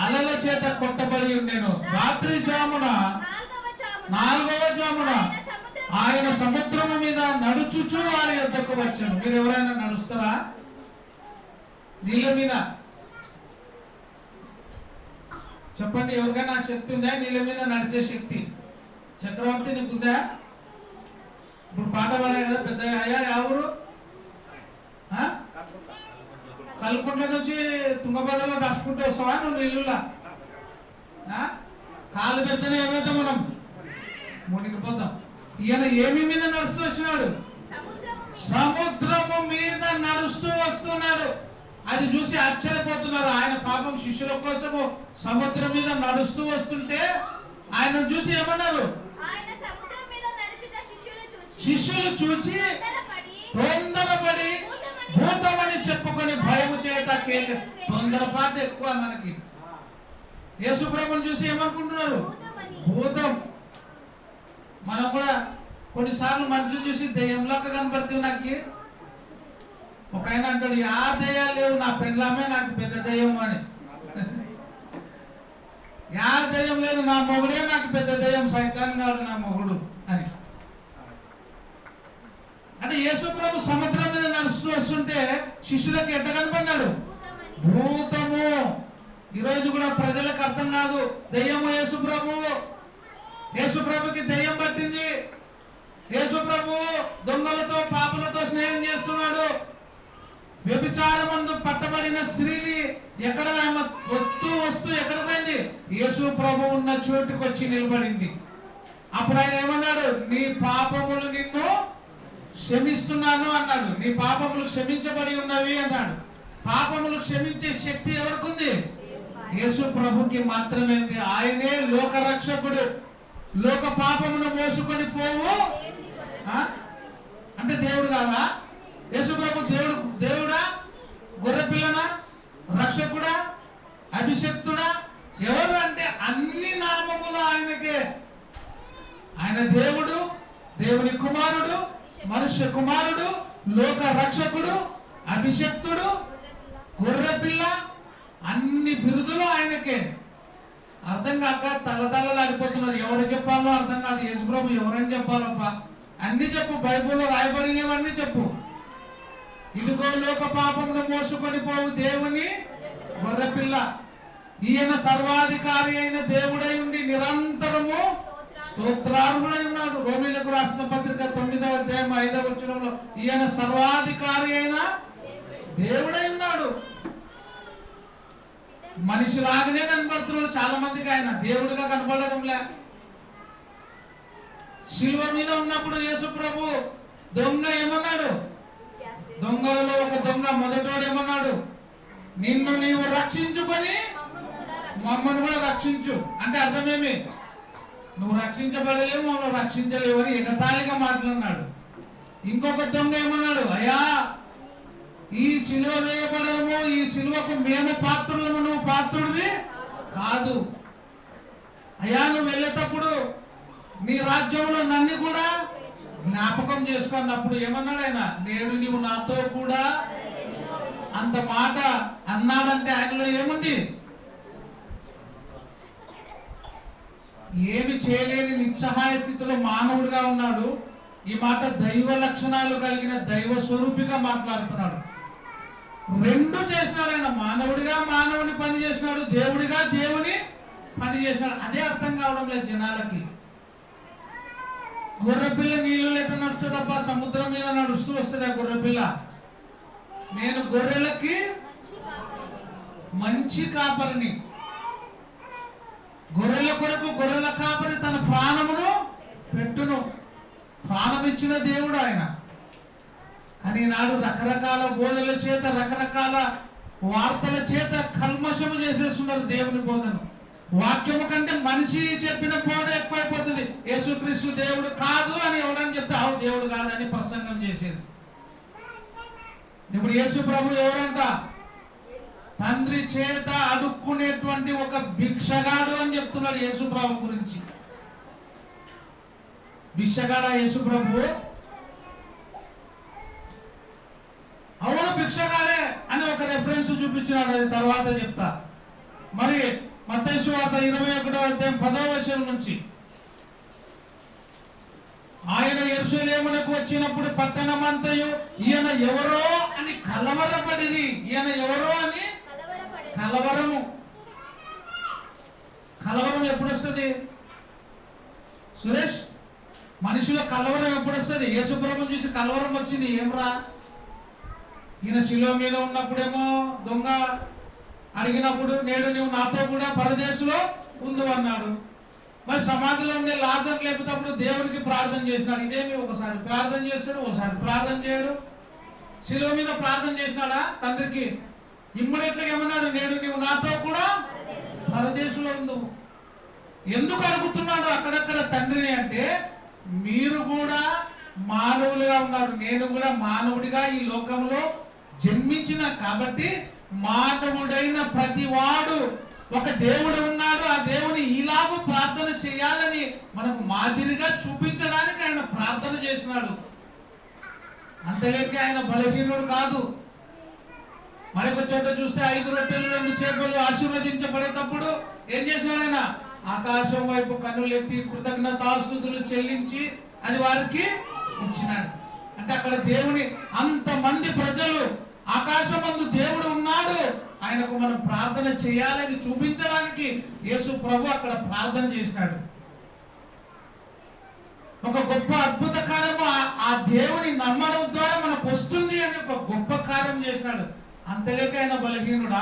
అలల చేత కొట్టబడి ఉండెను. రాత్రి జామున 4వ జామున ఆయన సముద్రము మీద నడుచుచు వారి యొద్దకు వచ్చాను. మీరు ఎవరైనా నడుస్తారా నీళ్ళ మీద? చెప్పండి, ఎవరికైనా శక్తి ఉందా నీళ్ళ మీద నడిచే శక్తి? చక్రవర్తి నీకుందా? ఇప్పుడు పాట పాడే కదా పెద్ద అయ్యా. ఎవరు? కల్కుంట్ల నుంచి తుంగభద్రలో నడుచుకుంటూ వస్తావా నువ్వు నీళ్ళులా? కాలు పెడితేనే ఏమైతే మనం మునిగిపోతాం. ఈయన ఏమి మీద నడుస్తూ వచ్చినాడు? సముద్రము మీద నడుస్తూ వస్తున్నాడు. అది చూసి ఆశ్చర్యపోతున్నారు. ఆయన పాపం శిష్యుల కోసము సముద్రం మీద నడుస్తూ వస్తుంటే ఆయన చూసి ఏమన్నారు? శిష్యులు చూచి తొందరపడి భూతమని చెప్పుకొని భయము చేత కేక. తొందరపాటు ఎక్కువ మనకి. యేసు ప్రభువుని చూసి ఏమనుకుంటున్నారు? భూతం. మనం కూడా కొన్నిసార్లు మనుషులు చూసి దెయ్యంలాగా కనపడుతుంది. నాకు ఒక ఆయన అంటాడు, ఆ దయ్యాలు లేవు, నా పెళ్ళామే నాకు పెద్ద దయ్యం అని. యా దయ్యం లేదు, నా మొగుడే నాకు పెద్ద దయ్యం, సైతాన్ గాడు నా మొగుడు అని. అంటే యేసు ప్రభు సముద్రం మీద నడుస్తూ వస్తుంటే శిష్యులకు ఎట్ట కనపడినాడు? భూతము. ఈరోజు కూడా ప్రజలకు అర్థం కాదు. దయ్యము యేసు ప్రభువు. యేసు ప్రభుకి దయ్యం పట్టింది. యేసు ప్రభు దొంగలతో పాపులతో స్నేహం చేస్తున్నాడు. వ్యభిచారమందు పట్టబడిన స్త్రీని ఎక్కడ వస్తూ ఎక్కడ పోయింది? యేసు ప్రభు ఉన్న చోటుకు వచ్చి నిలబడింది. అప్పుడు ఆయన ఏమన్నాడు? నీ పాపములు నిన్ను క్షమిస్తున్నాను అన్నాడు. నీ పాపములు క్షమించబడి ఉన్నవి అన్నాడు. పాపములు క్షమించే శక్తి ఎవరికి ఉంది? యేసు ప్రభుకి మాత్రమే ఉంది. ఆయనే లోక రక్షకుడు. లోక పాపమును మోసుకొని పోవు అంటే దేవుడు కాదా? యేసు ప్రభు దేవుడా? గొర్రెపిల్లనా? రక్షకుడా? అభిషక్తుడా? ఎవరు అంటే అన్ని నామములు ఆయనకే. ఆయన దేవుడు, దేవుని కుమారుడు, మనుష్య కుమారుడు, లోక రక్షకుడు, అభిషక్తుడు, గొర్రెపిల్ల, అన్ని బిరుదులు ఆయనకే. అర్థం కాక తల్లతల్లలాడిపోతున్నారు. ఎవరు చెప్పాలో అర్థం కాదు. యేసు ప్రభు ఎవరని చెప్పాలబ్బా? అన్ని చెప్పు. బైబిల్లో రాయబడినవన్నీ చెప్పు. ఇదిగో లోక పాపమును మోసుకొని పోవు దేవుని గొర్రెపిల్ల. ఈయన సర్వాధికారి అయిన దేవుడై ఉండి స్తోత్రార్హుడై ఉన్నాడు. రోమీలకు రాసిన పత్రిక 9వ అధ్యాయం 5వ వచనంలో ఈయన సర్వాధికారి అయిన దేవుడై ఉన్నాడు. మనిషిలాగానే కనపడుతున్నాడు చాలా మందికి, ఆయన దేవుడిగా కనపడడం లే. శిలువ మీద ఉన్నప్పుడు యేసు ప్రభు దొంగ ఏమన్నాడు? దొంగలలో ఒక దొంగ మొదటోడు ఏమన్నాడు? నిన్ను నీవు రక్షించుకొని మమ్మల్ని కూడా రక్షించు. అంటే అర్థమేమి? నువ్వు రక్షించబడలేవు, నువ్వు రక్షించలేవు అని ఎగతాళిగా మాట్లాడినాడు. ఇంకొక దొంగ ఏమన్నాడు? అయ్యా, ఈ శిలువ వేయబడము, ఈ శిలువకు మేము పాత్రులము, నువ్వు పాత్రుడివి కాదు. అయ్యా, నువ్వు వెళ్ళేటప్పుడు నీ రాజ్యంలో నన్ను కూడా జ్ఞాపకం చేసుకున్నప్పుడు ఏమన్నాడు ఆయన? నేను నీవు నాతో కూడా. అంత మాట అన్నాడంటే ఆయనలో ఏముంది? ఏమి చేయలేని నిస్సహాయ స్థితిలో మానవుడిగా ఉన్నాడు. ఈ మాట దైవ లక్షణాలు కలిగిన దైవ స్వరూపిగా మాట్లాడుతున్నాడు. రెండు చేసినాడు ఆయన. మానవుడిగా మానవుని పని చేసినాడు, దేవుడిగా దేవుని పని చేసినాడు. అదే అర్థం కావడం లేదు జనాలకి. గొర్రెపిల్ల నీళ్లు లేక నడుస్తుంది తప్ప సముద్రం మీద నడుస్తూ వస్తుంది ఆ గొర్రెపిల్ల. నేను గొర్రెలకి మంచి కాపరిని. గొర్రెల కొరకు గొర్రెల కాపరి తన ప్రాణమును పెట్టును. ప్రాణం ఇచ్చిన దేవుడు ఆయన. కానీ నాడు రకరకాల బోధల చేత, రకరకాల వార్తల చేత కల్మషము చేసేస్తున్నారు దేవుని బోధను. వాక్యము కంటే మనిషి చెప్పిన బోధ ఎక్కువైపోతుంది. యేసుక్రీస్తు దేవుడు కాదు అని ఎవరని చెప్తే అవు దేవుడు కాదని ప్రసంగం చేసేది. ఇప్పుడు యేసు ప్రభు ఎవరంట? తండ్రి చేత అడుక్కునేటువంటి ఒక భిక్షగాడు అని చెప్తున్నాడు యేసు ప్రభు గురించి. భిక్షగాడ యేసు ప్రభు? అవును భిక్షగాడే అని ఒక రెఫరెన్స్ చూపించినాడు, అది తర్వాత చెప్తా. మరి మత్తయి సువార్త 21వ అధ్యాయం 10వ వచనం నుంచి, ఆయన యెరూషలేమునకు వచ్చినప్పుడు పట్టణమంతయు ఈయన ఎవరో అని కలవరపడిరి. ఈయన ఎవరో అని కలవరము. కలవరం ఎప్పుడు వస్తుంది సురేష్? మనిషిలో కలవరం ఎప్పుడు వస్తుంది? యేసుప్రభుని చూసి కలవరం వచ్చింది. ఏమ్రా, ఈయన శిలువ మీద ఉన్నప్పుడేమో దొంగ అడిగినప్పుడు నేడు నువ్వు నాతో కూడా పరదేశంలో ఉండు అన్నాడు. మరి సమాధిలో ఉండే లాజర్ లేపుతప్పుడు దేవుడికి ప్రార్థన చేసినాడు. ఇదేమి ఒకసారి ప్రార్థన చేస్తాడు, ఒకసారి ప్రార్థన చేయడు. శిలువ మీద ప్రార్థన చేసినాడా తండ్రికి? ఇమ్మడెట్లుగా ఏమన్నాడు? నేడు నువ్వు నాతో కూడా పరదేశంలో ఉండు. ఎందుకు అడుగుతున్నాడు అక్కడక్కడ తండ్రిని అంటే, మీరు కూడా మానవులుగా ఉన్నారు, నేను కూడా మానవుడిగా ఈ లోకంలో జన్మించిన కాబట్టి మానవుడైన ప్రతి వాడు ఒక దేవుడు ఉన్నాడు, ఆ దేవుని ఇలాగూ ప్రార్థన చేయాలని మనకు మాదిరిగా చూపించడానికి ఆయన ప్రార్థన చేసినాడు. అంతలేక ఆయన బలహీనుడు కాదు. మరొక చోట చూస్తే 5 రొట్టెలు 2 చేపలు ఆశీర్వదించబడేటప్పుడు ఏం చేసినాడు ఆయన? ఆకాశం వైపు కన్నులెత్తి కృతజ్ఞతాస్తుతులు చెల్లించి అది వారికి ఇచ్చినాడు. అంటే అక్కడ దేవుని అంతమంది ప్రజలు, ఆకాశమందు దేవుడు ఉన్నాడు, ఆయనకు మనం ప్రార్థన చేయాలని చూపించడానికి యేసు ప్రభు అక్కడ ప్రార్థన చేసినాడు. ఒక గొప్ప అద్భుత కార్యము ఆ దేవుని నమ్మడం ద్వారా మనకు వస్తుంది అని ఒక గొప్ప కార్యం చేసినాడు. అంతలేక ఆయన బలహీనుడా?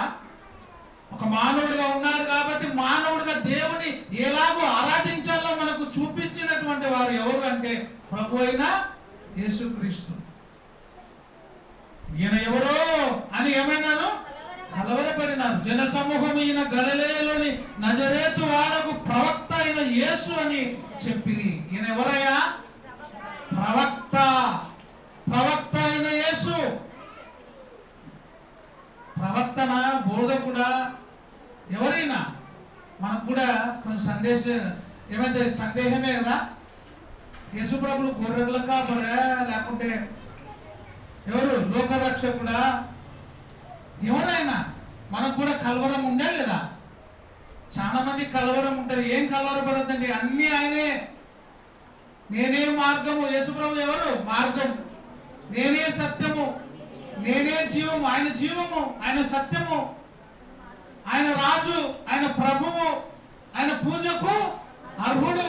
ఒక మానవుడిగా ఉన్నాడు కాబట్టి మానవుడిగా దేవుని ఎలాగో ఆరాధించాలో మనకు చూపించినటువంటి వారు ఎవరు అంటే ప్రభు అయిన యేసుక్రీస్తు. ఈయన ఎవరో అని ఏమైనాను కలవరపడినారు. జన సమూహం ఈయన గలిలయలోని నజరేతు వాడకు ప్రవక్త అయిన యేసు అని చెప్పింది. ఈయన ఎవరయ్యా? ప్రవక్త. ప్రవక్త అయిన యేసు. ప్రవక్తన, బోధకుడా, ఎవరైనా మనకు కూడా కొంచెం ఏమైతే సందేహమే కదా. యేసు ప్రభులు గొర్రెల కాపరా లేకుంటే ఎవరు? లోకరక్షకుడా? ఎవరైనా మనకు కూడా కలవరం ఉందా లేదా? చాలా మంది కలవరం ఉంటుంది. ఏం కలవరపడద్దండి, అన్ని ఆయనే. నేనే మార్గము. యేసు ప్రభు ఎవరు? మార్గం. నేనే సత్యము, నేనే జీవము. ఆయన జీవము, ఆయన సత్యము, ఆయన రాజు, ఆయన ప్రభువు, ఆయన పూజకు అర్హుడు.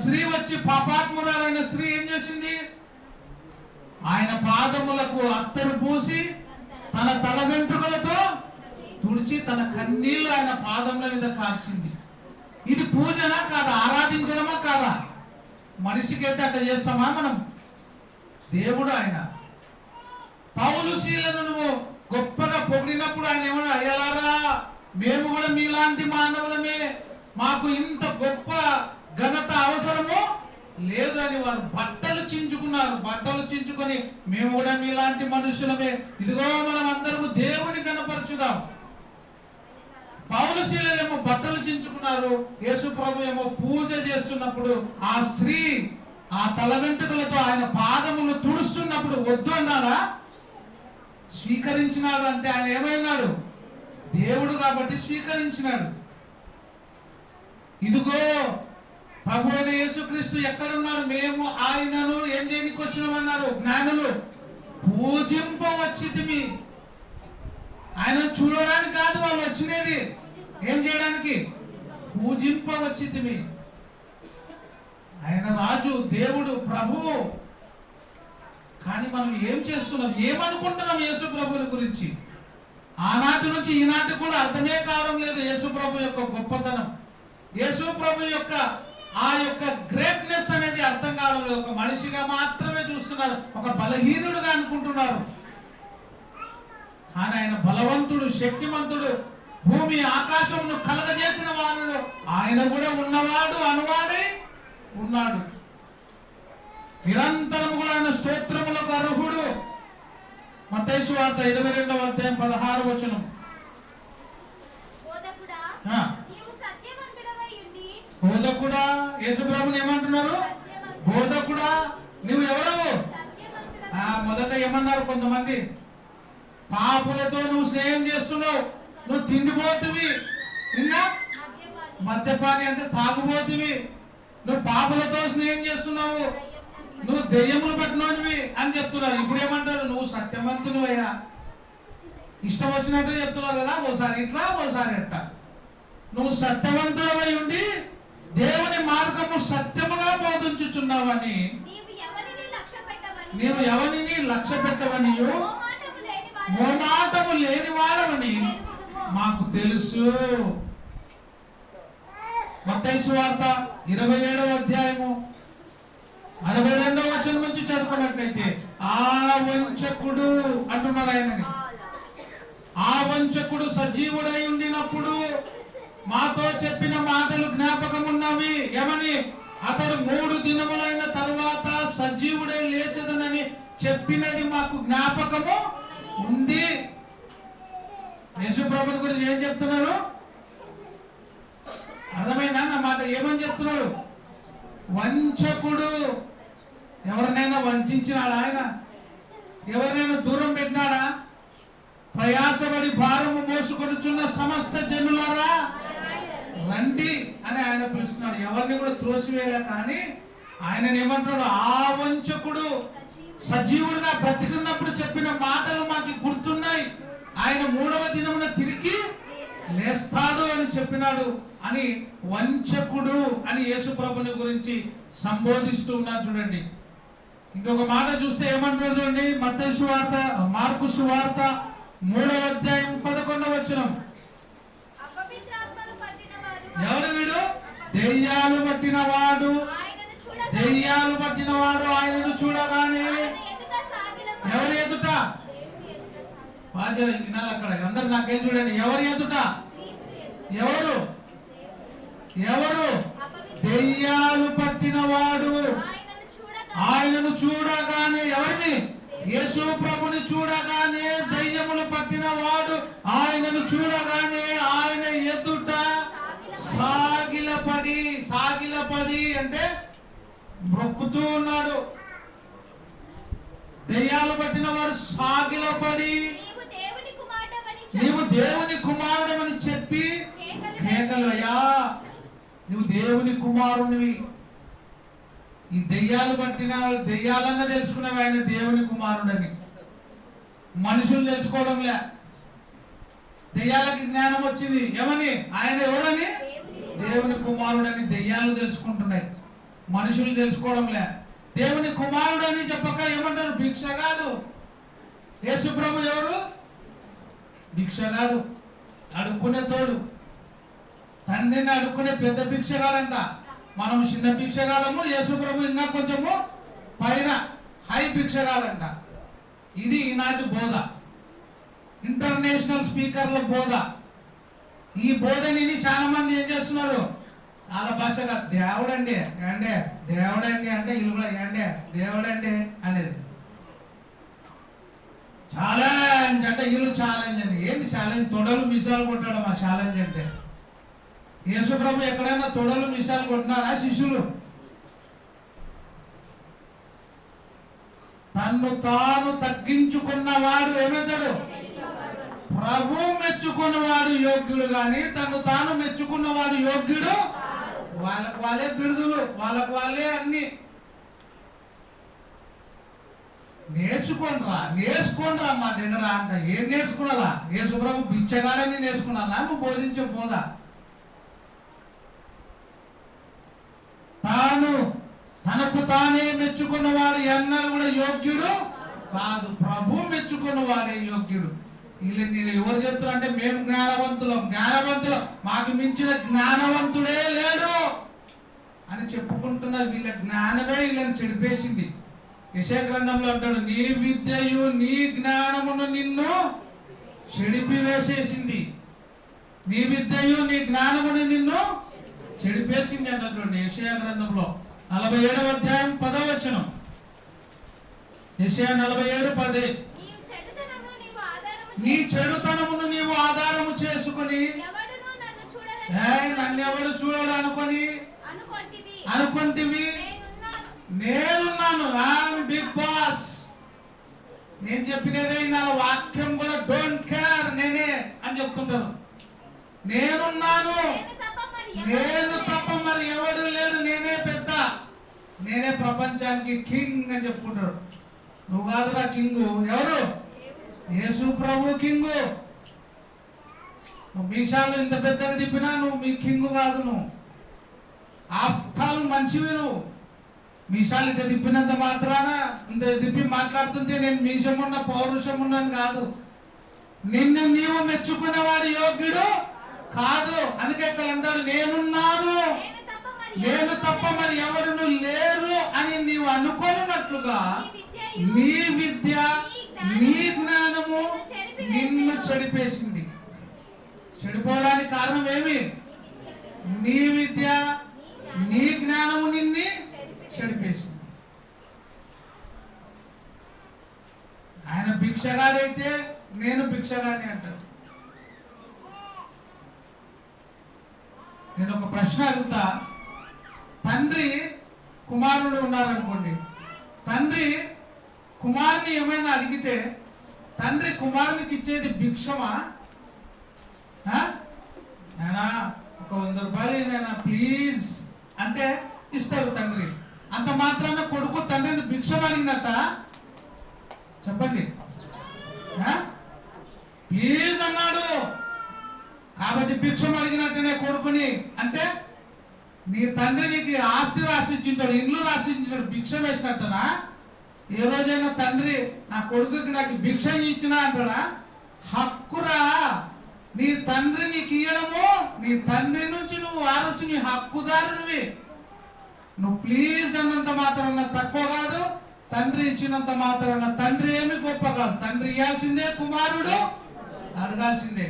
స్త్రీ వచ్చి, పాపాత్మురాలైన స్త్రీ ఏం చేసింది? ఆయన పాదములకు అత్తరు పూసి తన తల వెంట్రుకలతో తుడిచి తన కన్నీళ్లు ఆయన పాదముల మీద కార్చింది. ఇది పూజనా కాదా? ఆరాధించడమా కాదా? మనిషికైతే అట్లా చేస్తామా మనం? దేవుడు ఆయన. పౌలు శీలను నువ్వు గొప్పగా పొగిడినప్పుడు ఆయన ఏమన్నా, అయ్యలారా మేము కూడా మీలాంటి మానవులమే, మాకు ఇంత గొప్ప ఘనత అవసరము లేదు అని వారు బట్టలు చించుకున్నారు. బట్టలు చించుకొని మేము కూడా మీలాంటి మనుషులమే, ఇదిగో మనం అందరము దేవుని కనపరచుదాం. పౌలు శీలనేమో బట్టలు చించుకున్నారు, యేసు ప్రభు ఏమో పూజ చేస్తున్నప్పుడు ఆ స్త్రీ ఆ తల వెంట్రుకలతో ఆయన పాదములు తుడుస్తున్నప్పుడు వద్దు అన్నారా? స్వీకరించినాడు. అంటే ఆయన ఏమైనాడు? దేవుడు కాబట్టి స్వీకరించినాడు. ఇదిగో ప్రభు అయిన యేసుక్రీస్తు ఎక్కడున్నాడు? మేము ఆయనను ఏం చేయడానికి వచ్చినామన్నారు జ్ఞానులు? పూజింపవచ్చితిమి. ఆయన చూడడానికి కాదు వాళ్ళు వచ్చినది, ఏం చేయడానికి? పూజింపవచ్చితిమి. ఆయన రాజు, దేవుడు, ప్రభువు. కానీ మనం ఏం చేస్తున్నాం? ఏమనుకుంటున్నాం యేసు ప్రభుని గురించి? ఆనాటి నుంచి ఈనాటి కూడా అర్థమే కావడం లేదు యేసు ప్రభు యొక్క గొప్పతనం, యేసు ప్రభు యొక్క ఆ యొక్క గ్రేట్నెస్ అనేది అర్థం కావడం లేదు. ఒక మనిషిగా మాత్రమే చూస్తున్నారు, ఒక బలహీనుడుగా అనుకుంటున్నారు. కానీ ఆయన బలవంతుడు, శక్తిమంతుడు, భూమి ఆకాశమును కలగజేసిన వాడు. ఆయన కూడా ఉన్నవాడు, అనువాడై ఉన్నాడు. నిరంతరం కూడా ఆయన స్తోత్రములకు అర్హుడు. మత్తయి సువార్త 22వ అధ్యాయం 16వ వచనం. బోధకుడా, యేసు ప్రభుని ఏమంటున్నారు? బోధకుడా, నువ్వు ఎవరవు? మొదట ఏమన్నారు కొంతమంది? పాపులతో నువ్వు స్నేహం చేస్తున్నావు, నువ్వు తిండిపోతువి, ఇంకా మద్యపాని అంటే తాగుబోతువి, నువ్వు పాపులతో స్నేహం చేస్తున్నావు, నువ్వు దెయ్యములు పట్టినోనివి అని చెప్తున్నారు. ఇప్పుడు ఏమంటారు? నువ్వు సత్యవంతులు అయ్యా. ఇష్టం వచ్చినట్టు చెప్తున్నారు కదా, ఓసారి ఇట్లా ఓసారి ఎట్లా. నువ్వు సత్యవంతుడవై ఉండి దేవుని మార్గము సత్యముగా బోధించుచున్నావని, నీవు ఎవరిని లక్ష్య పెట్టవని, మోమాటము లేని వాడవని మాకు తెలుసు. మత్తయి సువార్త 27వ అధ్యాయము 62వ వచనం నుంచి చదువుకున్నట్లయితే, ఆ వంచకుడు అంటున్నారు ఆయనని. ఆ వంచకుడు సజీవుడై ఉండినప్పుడు మాతో చెప్పిన మాటలు జ్ఞాపకం ఉన్నవి. ఏమని? అతడు 3 దినములైన తరువాత సజీవుడై లేచదనని చెప్పినది మాకు జ్ఞాపకము ఉంది. యేసు ప్రభుని గురించి ఏం చెప్తున్నారు? అర్థమైందా నా మాట? ఏమని చెప్తున్నాడు? వంచకుడు. ఎవరినైనా వంచినాడా ఆయన? ఎవరినైనా దూరం పెట్టినాడా? ప్రయాసపడి భారము మోసుకొనుచున్న సమస్త జనులారా రండి అని ఆయన పిలుస్తున్నాడు. ఎవరిని కూడా త్రోసివేయలే. కానీ ఆయన ఏమంటున్నాడు? ఆ వంచకుడు సజీవుడుగా బ్రతికున్నప్పుడు చెప్పిన మాటలు మాకు గుర్తున్నాయి, ఆయన 3వ దినమున తిరిగి లేస్తాడు అని చెప్పినాడు అని వంచకుడు అని యేసు ప్రభుని గురించి సంబోధిస్తూ ఉన్నారు. చూడండి, ఇంకొక మాట చూస్తే ఏమంటున్నారు చూడండి. మత్తయి సువార్త, మార్కు సువార్త 3వ అధ్యాయం 11వ వచనం. ఎవరు వీడు? దెయ్యాలు పట్టినవాడు. దెయ్యాలు పట్టినవాడు ఆయనను చూడగానే ఎవరి ఎదుట? అక్కడ అందరు నాకేం చూడండి. ఎవరి ఎదుట? ఎవరు? ఎవరు? దెయ్యాలు పట్టినవాడు ఆయనను చూడగానే. ఎవరిని? యేసు ప్రభుని చూడగానే దెయ్యములు పట్టినవాడు ఆయనను చూడగానే ఆయన ఎదుట సాగిలపడి. సాగిలపడి అంటే మొక్కుతూ ఉన్నాడు. దెయ్యాలు పట్టిన వాడు సాగిలపడి నీవు దేవుని కుమారుడమని చెప్పి కేకలు, అయ్యా నువ్వు దేవుని కుమారునివి. ఈ దెయ్యాలు పట్టిన దెయ్యాలన్నా తెలుసుకున్నావు ఆయన దేవుని కుమారుడని. మనుషులు తెలుసుకోవడంలే. దెయ్యాలకి జ్ఞానం వచ్చింది. ఏమని? ఆయన ఎవరని? దేవుని కుమారుడని దెయ్యాలు తెలుసుకుంటున్నాయి. మనుషులు తెలుసుకోవడంలే. దేవుని కుమారుడు అని చెప్పక ఏమంటారు? భిక్షగాడు. యేసు ప్రభు ఎవరు? భిక్షగాడు, అడుక్కునే తోడు. తండ్రిని అడుక్కునే పెద్ద భిక్షగాడంట. మనం చిన్న భిక్షగాడము, యేసు ప్రభు ఇంకా కొంచెము పైన హై భిక్షగాడంట. ఇది ఈనాటి బోధ, ఇంటర్నేషనల్ స్పీకర్ల బోధ. ఈ బోధని చాలా మంది ఏం చేస్తున్నారు? వాళ్ళ భాషగా దేవుడండి అంటే దేవుడండి అంటే వీళ్ళు కూడా ఏండే దేవుడండి అనేది. ఛాలెంజ్ అంటే వీళ్ళు ఛాలెంజ్ అని. ఏంటి ఛాలెంజ్? తొడలు మిసాలు కొట్టడం ఆ ఛాలెంజ్ అంటే. యేసు ప్రభు ఎక్కడైనా తొడలు మిసాలు కొట్టినారా శిష్యులు? తన్ను తాను తగ్గించుకున్నవాడు ఏమవుతాడు? ప్రభు మెచ్చుకున్నవాడు యోగ్యుడు, కానీ తను తాను మెచ్చుకున్నవాడు యోగ్యుడు. వాళ్ళకు వాళ్ళే బిడుదలు, వాళ్ళకు వాళ్ళే అన్ని. నేర్చుకోండిరా మా దగ్గర అంట. ఏం నేర్చుకున్నారా? యేసు ప్రభు బిచ్చగాడని నేర్చుకున్నారా? నువ్వు బోధించే బోధ. తనకు తానే మెచ్చుకున్నవాడు ఎన్నడూ కూడా యోగ్యుడు కాదు. ప్రభు మెచ్చుకున్నవాడే యోగ్యుడు. వీళ్ళు ఎవరు చెప్తారు అంటే మేము జ్ఞానవంతులం, మాకు మించిన జ్ఞానవంతుడే లేడు అని చెప్పుకుంటున్నారు. వీళ్ళ జ్ఞానమే వీళ్ళని చెడిపేసింది. యెషయా గ్రంథంలో అంటాడు, నీ విద్యయు నీ జ్ఞానమును నిన్ను చెడిపివేసేసింది. నీ విద్యయు నీ జ్ఞానమును నిన్ను చెడిపేసింది అన్నటువంటి యెషయా గ్రంథంలో 47వ అధ్యాయం 10వ వచనం. యెషయా 47:10. నీ చెడుతనమును నీవు ఆధారము చేసుకుని నన్నెవడు చూడడు అనుకుంటివి. నేనున్నాను, బిగ్ బాస్. నేను చెప్పినదే నా వాక్యం కూడా డోంట్ కేర్, నేనే అని చెప్తుంటాను. నేనున్నాను, నేను తప్ప మరి ఎవడు లేడు, నేనే పెద్ద, నేనే ప్రపంచానికి కింగ్ అని చెప్పుకుంటాడు. నువ్వు కాదురా కింగు. ఎవరు? యేసు ప్రభు కింగు. మీసాలు ఇంత పెద్దగా తిప్పినా నువ్వు మీ కింగు కాదు. నువ్వు ఆఫ్టాల్ మనిషివి. నువ్వు మీసాలు ఇంత తిప్పినంత మాత్రాన ఇంత తిప్పి మాట్లాడుతుంటే నేను మీసమున్న పౌరుషం ఉన్నాను కాదు. నిన్ను నీవు మెచ్చుకునేవాడు యోగ్యుడు కాదు. అందుకే ఇక్కడ అంటాడు, నేనున్నాను, నేను తప్ప మరి ఎవరును లేరు అని నీవు అనుకోనున్నట్లుగా నీ విద్య నీ జ్ఞానము నిన్ను చెడిపేసింది. చెడిపోవడానికి కారణం ఏమి? నీ విద్య నీ జ్ఞానము నిన్ను చెడిపేసింది. ఆయన భిక్షగాడైతే నేను భిక్షగాడిని అంటాడు. నేను ఒక ప్రశ్న అడుగుతా. తండ్రి కుమారుడు ఉన్నారనుకోండి. తండ్రి కుమారుని ఏమైనా అడిగితే తండ్రి కుమారునికి ఇచ్చేది భిక్షమా? నేనా ఒక 100 రూపాయలు నేనా ప్లీజ్ అంటే ఇస్తాడు తండ్రి. అంత మాత్రాన కొడుకు తండ్రిని భిక్షం అడిగినట్ట? చెప్పండి. ప్లీజ్ అన్నాడు కాబట్టి భిక్షం అడిగినట్టునే కొడుకుని. అంటే నీ తండ్రి నీకు ఆస్తి రాసిచ్చింటాడు, ఇల్లు రాసిచ్చింటాడు, భిక్షం వేసినట్టనా? ఏ రోజైనా తండ్రి నా కొడుకుకి నాకు భిక్ష ఇచ్చినా అంటాడా? హక్కురా. నీ తండ్రి నీకు ఇయ్యడము, నీ తండ్రి నుంచి నువ్వు వారసుని హక్కుదారునివి. నువ్వు ప్లీజ్ అన్నంత మాత్రాన తక్కువ కాదు, తండ్రి ఇచ్చినంత మాత్రాన తండ్రి ఏమి గొప్ప కాదు. తండ్రి ఇవ్వాల్సిందే, కుమారుడు అడగాల్సిందే.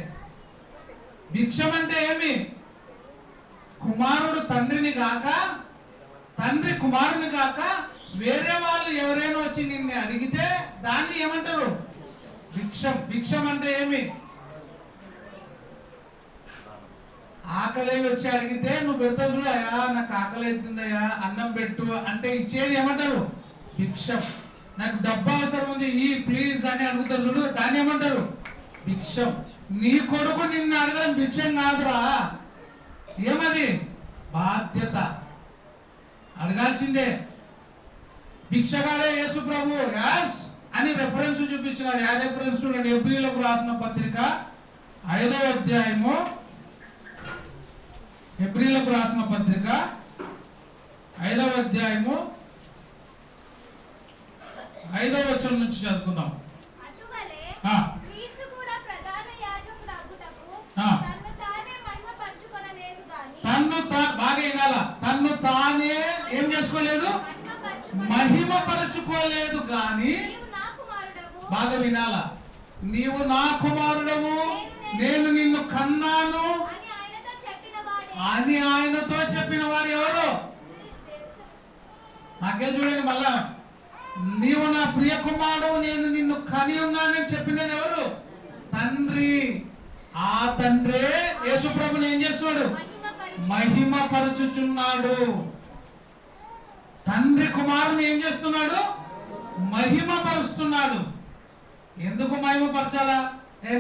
భిక్షం అంటే ఏమి? కుమారుడు తండ్రిని కాక, తండ్రి కుమారుని కాక వేరే వాళ్ళు ఎవరైనా వచ్చి నిన్ను అడిగితే దాన్ని ఏమంటారు? భిక్షం. భిక్షం అంటే ఏమి? ఆకలి వచ్చి అడిగితే నువ్వు పెడతావు చూడు, అయ్యా నాకు ఆకలి అవుతుందయ్యా అన్నం పెట్టు అంటే ఇచ్చేది ఏమంటారు? భిక్షం. నాకు డబ్బు అవసరం ఉంది ఈ ప్లీజ్ అని అడుగుతారు చూడు, దాన్ని ఏమంటారు? భిక్షం. నీ కొడుకు నిన్ను అడగడం భిక్షం కాదురా. ఏమది? బాధ్యత. అడగాల్సిందే. భిక్షగాడే యేసు ప్రభు యాస్ అని రెఫరెన్స్ చూపించినారు. ఆ రెఫరెన్స్ చూడండి. హెబ్రీయులకు రాసిన పత్రిక 5వ అధ్యాయము, హెబ్రీయులకు రాసిన పత్రిక 5వ అధ్యాయము 5వ వచనం నుంచి చదువుకుందాం.
అటువలే
ఆ.
క్రీస్తు కూడా ప్రధాన యాజకుడగుటకు
ఆ.
తన్ను తానే మహిమపరచుకొనలేదు గాని
బాగా వినాల, తన్ను తానే ఏం చేసుకోలేదు, మహిమపరచుకోలేదు గాని.
నీవు నా కుమారుడవు
బాగా వినాల, నీవు నా కుమారుడవు, నేను నిన్ను కన్నాను
అని ఆయనతో చెప్పిన వాడే
అని ఆయనతో చెప్పిన వారు ఎవరు? నాకే చూడండి మళ్ళా, నీవు నా ప్రియ కుమారుడు, నేను నిన్ను కని ఉన్నానని చెప్పినది ఎవరు? తండ్రి. ఆ తండ్రే యేసుప్రభుని ఏం చేస్తున్నాడు? మహిమపరచుచున్నాడు. తండ్రి కుమారుని ఏం చేస్తున్నాడు? మహిమపరుస్తున్నాడు. ఎందుకు మహిమపరచాలా?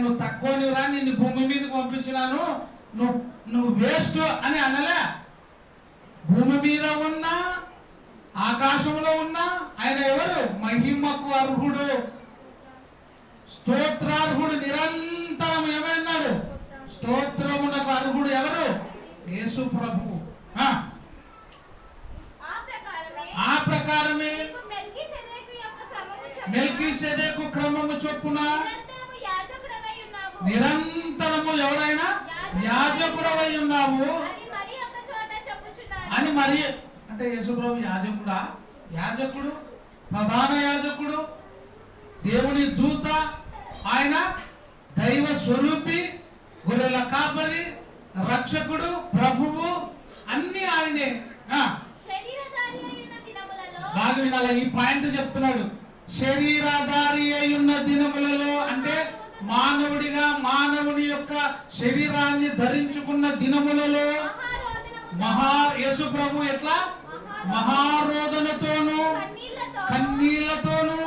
నువ్వు తక్కువనిరా, నిన్ను భూమి మీదకి పంపించినాను, నువ్వు వేస్ట్ అని అనలే. భూమి మీద ఉన్నా ఆకాశంలో ఉన్నా ఆయన ఎవరు? మహిమకు అర్హుడు, స్తోత్రార్హుడు. నిరంతరం ఏమన్నాడు? స్తోత్రమునకు అర్హుడు ఎవరు? యేసు ప్రభువు. ఆ ప్రకారమే మెల్కీసెదెకు క్రమము చొప్పున నిరంతరము ఎవరైనా యాజకుడవై ఉన్నావు అని. మరి అంటే యేసుప్రభు యాజకుడా? యాజకుడు, ప్రధాన యాజకుడు, దేవుని దూత, ఆయన దైవ స్వరూపి, గొర్రెల కాపరి, రక్షకుడు, ప్రభువు, అన్ని ఆయనే. బాగా వినాల, ఈ పాయింట్ చెప్తున్నాడు. శరీరధారి అయి ఉన్న దినములలో అంటే మానవుడిగా మానవుని యొక్క శరీరాన్ని ధరించుకున్న దినములలో యేసు ప్రభు ఎట్లా? మహారోదనతోను కన్నీళ్లతోను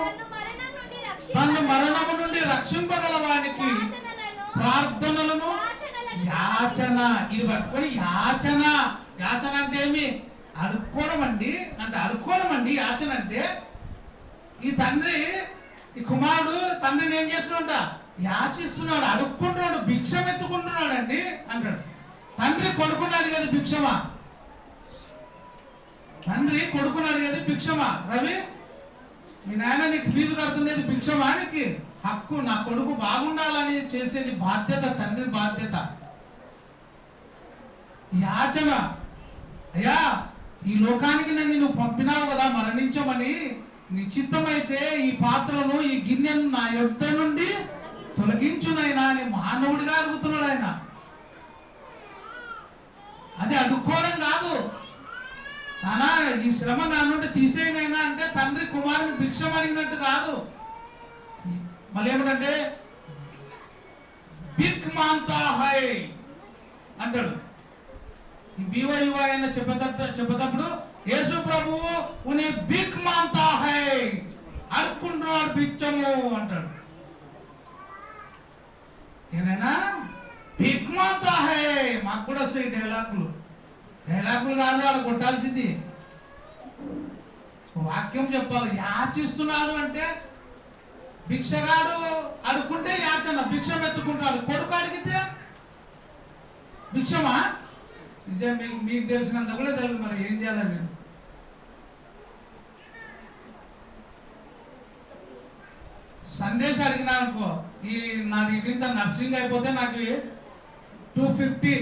తను మరణము నుండి రక్షింపగల వానికి ప్రార్థనలను యాచన, ఇది పట్టుకొని యాచన. యాచన అంటే ఏమి? అడుక్కోవడం అండి. అంటే అడుక్కోవడం అండి యాచన అంటే. ఈ తండ్రి, ఈ కుమారుడు తండ్రిని ఏం చేస్తున్నాడు? యాచిస్తున్నాడు, అడుక్కుంటున్నాడు, భిక్షం ఎత్తుకుంటున్నాడు అండి అంటాడు. తండ్రి కొడుకున్నాడు కదా భిక్షమా? తండ్రి కొడుకున్నాడు కదా భిక్షమా? రవి, మీ నాయన నీకు ఫీజు కడుతుండేది భిక్షమా? నీకు హక్కు, నా కొడుకు బాగుండాలని చేసేది బాధ్యత, తండ్రి బాధ్యత. యాచన, అయ్యా ఈ లోకానికి నన్ను నువ్వు పంపినావు కదా మరణించమని, నిశ్చితమైతే ఈ పాత్రను, ఈ గిన్నెను నా యొద్ద నుండి తొలగించునైనా అని మానవుడిగా అడుగుతున్నాడు ఆయన. అది అడుక్కోవడం కాదు. నానా ఈ శ్రమ నా నుండి తీసేయనైనా అంటే తండ్రి కుమారుని భిక్షం అడిగినట్టు కాదు. మళ్ళీ ఏమిటంటే బిక్ మాంతా హై అంటాడు. ఈ BYU ఆయన చెప్పేటప్పుడు యేసు ప్రభువు ఉని బిక్ మాంతా హై, అడుక్కుంటున్నాడు భిక్షము అంటాడు. ఏదైనా బిక్ మాంతా హై, మాకు కూడా వస్తాయి డైలాగులు. డైలాగులు కాదు, అలా కొట్టాల్సింది వాక్యం చెప్పాలి. యాచిస్తున్నాడు అంటే భిక్షగాడు అడుక్కుంటే యాచన, భిక్షం ఎత్తుకుంటాడు. కొడుకు అడిగితే భిక్షమా? నిజం, మీకు తెలిసినంత కూడా తెలుసు. మరి ఏం చేయాలి మీరు? సందేశం అడిగినా అనుకో, ఈ నాది ఇదింత నర్సింగ్ అయిపోతే నాకు 250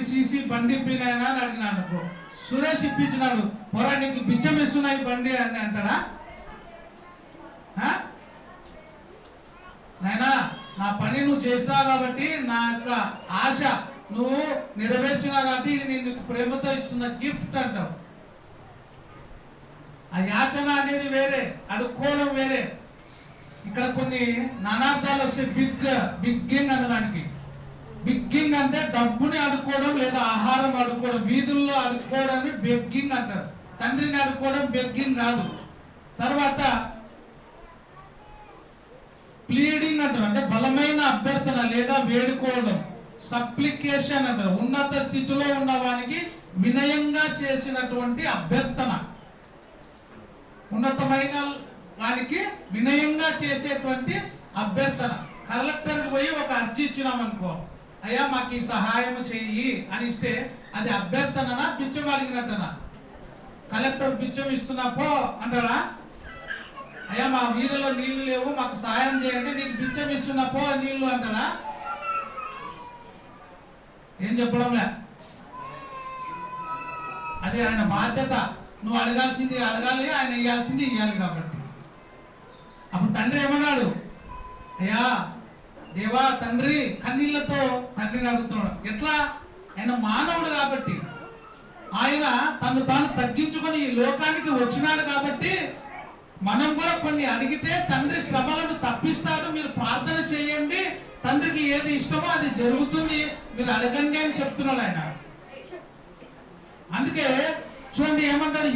cc బండి ఇప్పినాయనా అని అడిగినాడు అనుకో, సురేష్ ఇప్పించినాడు, పొరా నీకు బిచ్చం ఇస్తున్నాయి బండి అని అంటాడా? నాయనా నా పని నువ్వు చేస్తావు కాబట్టి, నా యొక్క ఆశ నువ్వు నెరవేర్చినావు కాబట్టి ఇది నేను ప్రేమతో ఇస్తున్న గిఫ్ట్ అంటావు. ఆ యాచన అనేది వేరే, అడుక్కోవడం వేరే. ఇక్కడ కొన్ని నానార్థాలు వస్తాయి. బిగ్గింగ్ అనడానికి. బిగ్గింగ్ అంటే డబ్బుని అడుక్కోవడం లేదా ఆహారం అడుక్కోవడం, వీధుల్లో అడుక్కోవడాన్ని బెగ్గింగ్ అంటారు. తండ్రిని అడుక్కోవడం బెగ్గింగ్ కాదు. తర్వాత ప్లీడింగ్ అంటారు, అంటే బలమైన అభ్యర్థన లేదా వేడుకోవడం. సప్లికేషన్ అంటారు, ఉన్నత స్థితిలో ఉన్న వానికి వినయంగా చేసినటువంటి అభ్యర్థన. ఉన్నతమైన వానికి వినయంగా చేసేటువంటి అభ్యర్థన. కలెక్టర్కి పోయి ఒక అర్జీ ఇచ్చినామనుకో, అయ్యా మాకు ఈ సహాయం చెయ్యి అని ఇస్తే అది అభ్యర్థననా బిచ్చం అడిగినట్టనా? కలెక్టర్ బిచ్చం ఇస్తున్నా పో అంటారా? అయ్యా మా వీధిలో నీళ్లు లేవు, మాకు సాయం చేయండి, నీకు బిచ్చం ఇస్తున్నా పో నీళ్లు అంటారా? ఏం చెప్పడంలే. అది ఆయన బాధ్యత. నువ్వు అడగాల్సింది అడగాలి, ఆయన ఇవ్వాల్సింది ఇవ్వాలి. కాబట్టి అప్పుడు తండ్రి ఏమన్నాడు? అయ్యా దేవా తండ్రి, కన్నీళ్లతో తండ్రిని అడుగుతున్నాడు. ఎట్లా? ఆయన మానవుడు కాబట్టి, ఆయన తను తాను తగ్గించుకొని ఈ లోకానికి వచ్చినాడు కాబట్టి, మనం కూడా కొన్ని అడిగితే తండ్రి శ్రమలను తప్పిస్తాడు. మీరు ప్రార్థన చేయండి, తండ్రికి ఏది ఇష్టమో అది జరుగుతుంది, మీరు అడగండి అని చెప్తున్నాడు ఆయన. అందుకే చూడండి ఏమంటాడు?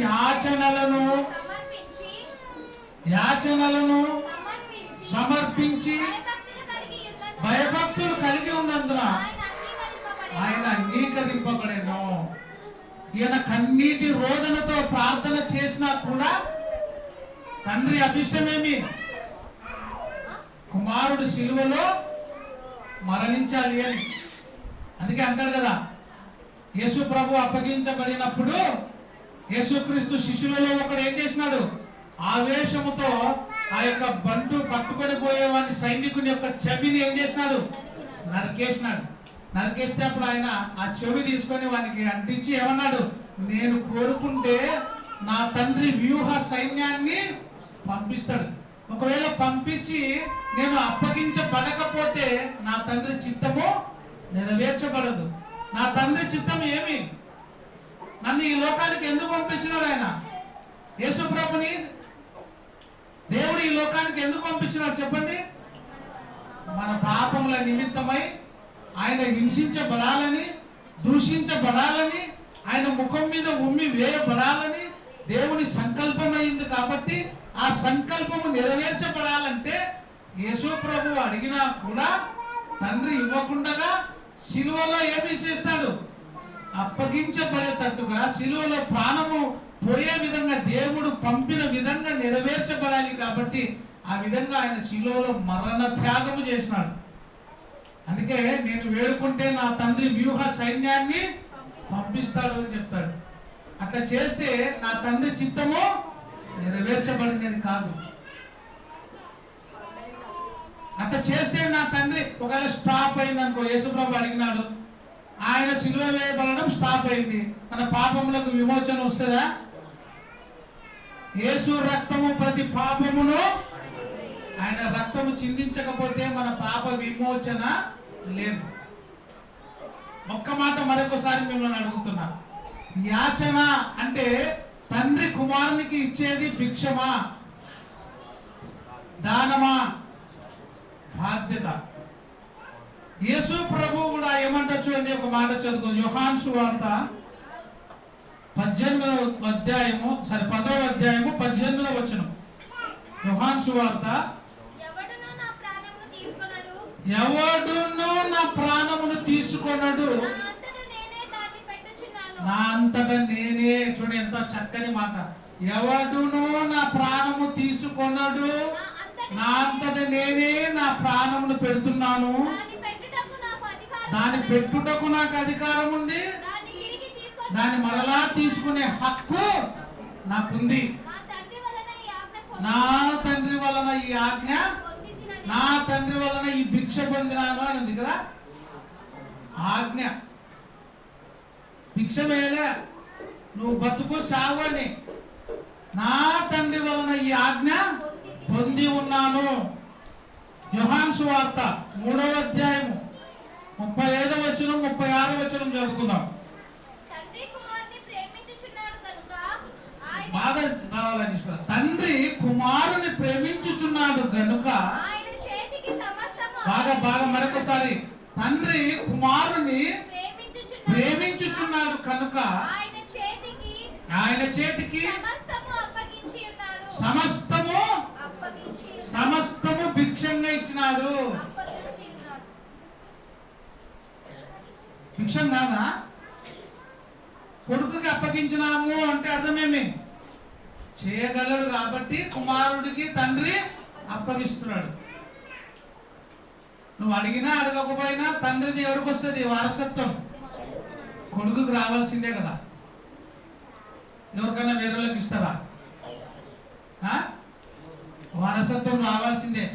యాచనలను సమర్పించి భయభక్తులు కలిగి ఉన్నందున ఆయన అంగీకరింపబడేను. ఈయన కన్నీటి రోదనతో ప్రార్థన చేసినా కూడా తండ్రి అభిష్టమేమి? కుమారుడు శిలువలో మరణించాలి అని. అందుకే అంటాడు కదా, యేసు ప్రభు అప్పగించబడినప్పుడు యేసుక్రీస్తు శిష్యులలో ఒకడు ఏం చేసినాడు? ఆవేశముతో ఆ యొక్క బంటు పట్టుకొని పోయేవాడిని సైనికుని యొక్క చెవిని ఏం చేసినాడు? నరికేసినాడు. నరికేస్తే అప్పుడు ఆయన ఆ చెవి తీసుకొని వానికి అంటించి ఏమన్నాడు? నేను కోరుకుంటే నా తండ్రి వ్యూహ సైన్యాన్ని పంపిస్తాడు. ఒకవేళ పంపించి నేను అప్పగించబడకపోతే నా తండ్రి చిత్తము నెరవేర్చబడదు. నా తండ్రి చిత్తం ఏమి? నన్ను ఈ లోకానికి ఎందుకు పంపించినాడు ఆయన? యేసు ప్రభుని దేవుడు ఈ లోకానికి ఎందుకు పంపించినాడు చెప్పండి? మన పాపముల నిమిత్తమై ఆయన హింసించబడాలని, దూషించబడాలని, ఆయన ముఖం మీద ఉమ్మి వేయబడాలని దేవుని సంకల్పమైంది. కాబట్టి ఆ సంకల్పము నెరవేర్చబడాలంటే యేసు ప్రభు అడిగినా కూడా తండ్రి ఇవ్వకుండా సిలువలో ఏమి చేస్తాడు? అప్పగించబడేటట్టుగా సిలువలో ప్రాణము పోయే విధంగా దేవుడు పంపిన విధంగా నెరవేర్చబడాలి. కాబట్టి ఆ విధంగా ఆయన సిలువలో మరణ త్యాగము చేసినాడు. అందుకే నేను వేడుకుంటే నా తండ్రి వ్యూహ సైన్యాన్ని పంపిస్తాడు అని చెప్తాడు. అట్లా చేస్తే నా తండ్రి చిత్తము నెరవేర్చబడినది కాదు. అట్లా చేస్తే నా తండ్రి ఒకవేళ స్టాప్ అయింది అనుకో, యేసుప్రభు అడిగినాడు, ఆయన సిలువ వేయబడడం స్టాప్ అయింది, మన పాపములకు విమోచన వస్తుందా? యేసు రక్తము ప్రతి పాపమును, ఆయన రక్తము చిందించకపోతే మన పాప విమోచన లేదు. ఒక్క మాట మరొకసారి మిమ్మల్ని అడుగుతున్నా, యాచన అంటే తండ్రి కుమారునికి ఇచ్చేది భిక్షమా, దానమా, బాధ్యత? యేసు ప్రభు కూడా ఏమంటారు చూడండి, ఒక మాట చదువుకో. యోహాను సువార్త 10వ అధ్యాయము 18వ వచనం. యోహాను సువార్త,
ఎవడును నా ప్రాణమును తీసుకొనడు,
నా అంతట నేనే. చూడండి ఎంత చక్కని మాట. ఎవడును నా ప్రాణము తీసుకొనడు, నా అంతట నేనే నా ప్రాణమును పెడుతున్నాను. దాని పెట్టుటకు నాకు అధికారం ఉంది, దాన్ని మరలా తీసుకునే హక్కు నాకుంది. నా తండ్రి వలన ఈ ఆజ్ఞ, నా తండ్రి వలన ఈ భిక్ష పొందినాను అని ఉంది కదా. ఆజ్ఞ భిక్ష వేలే, నువ్వు బతుకు చావు అని. నా తండ్రి వలన ఈ ఆజ్ఞ పొంది ఉన్నాను. యోహాను సువార్త 3వ అధ్యాయము 35వ వచనం 36వ వచనం చదువుకుందాం. బాగా రావాలని తండ్రి కుమారుని ప్రేమించుచున్నాడు గనుక, బాగా మరొకసారి, తండ్రి కుమారుని ప్రేమించుచున్నాడు కనుక ఆయన చేతికి సమస్తము భిక్షంగా ఇచ్చినాడు. భిక్షం కాదా? కొడుకుకి అప్పగించినాము అంటే అర్థమేమి? చేయగలడు కాబట్టి కుమారుడికి తండ్రి అప్పగిస్తున్నాడు. నువ్వు అడిగినా అడగకపోయినా తండ్రిది ఎవరికి వస్తుంది? వారసత్వం కొడుకుకి రావాల్సిందే కదా. ఎవరికైనా వేరేలకు ఇస్తారా? వారసత్వం రావాల్సిందే.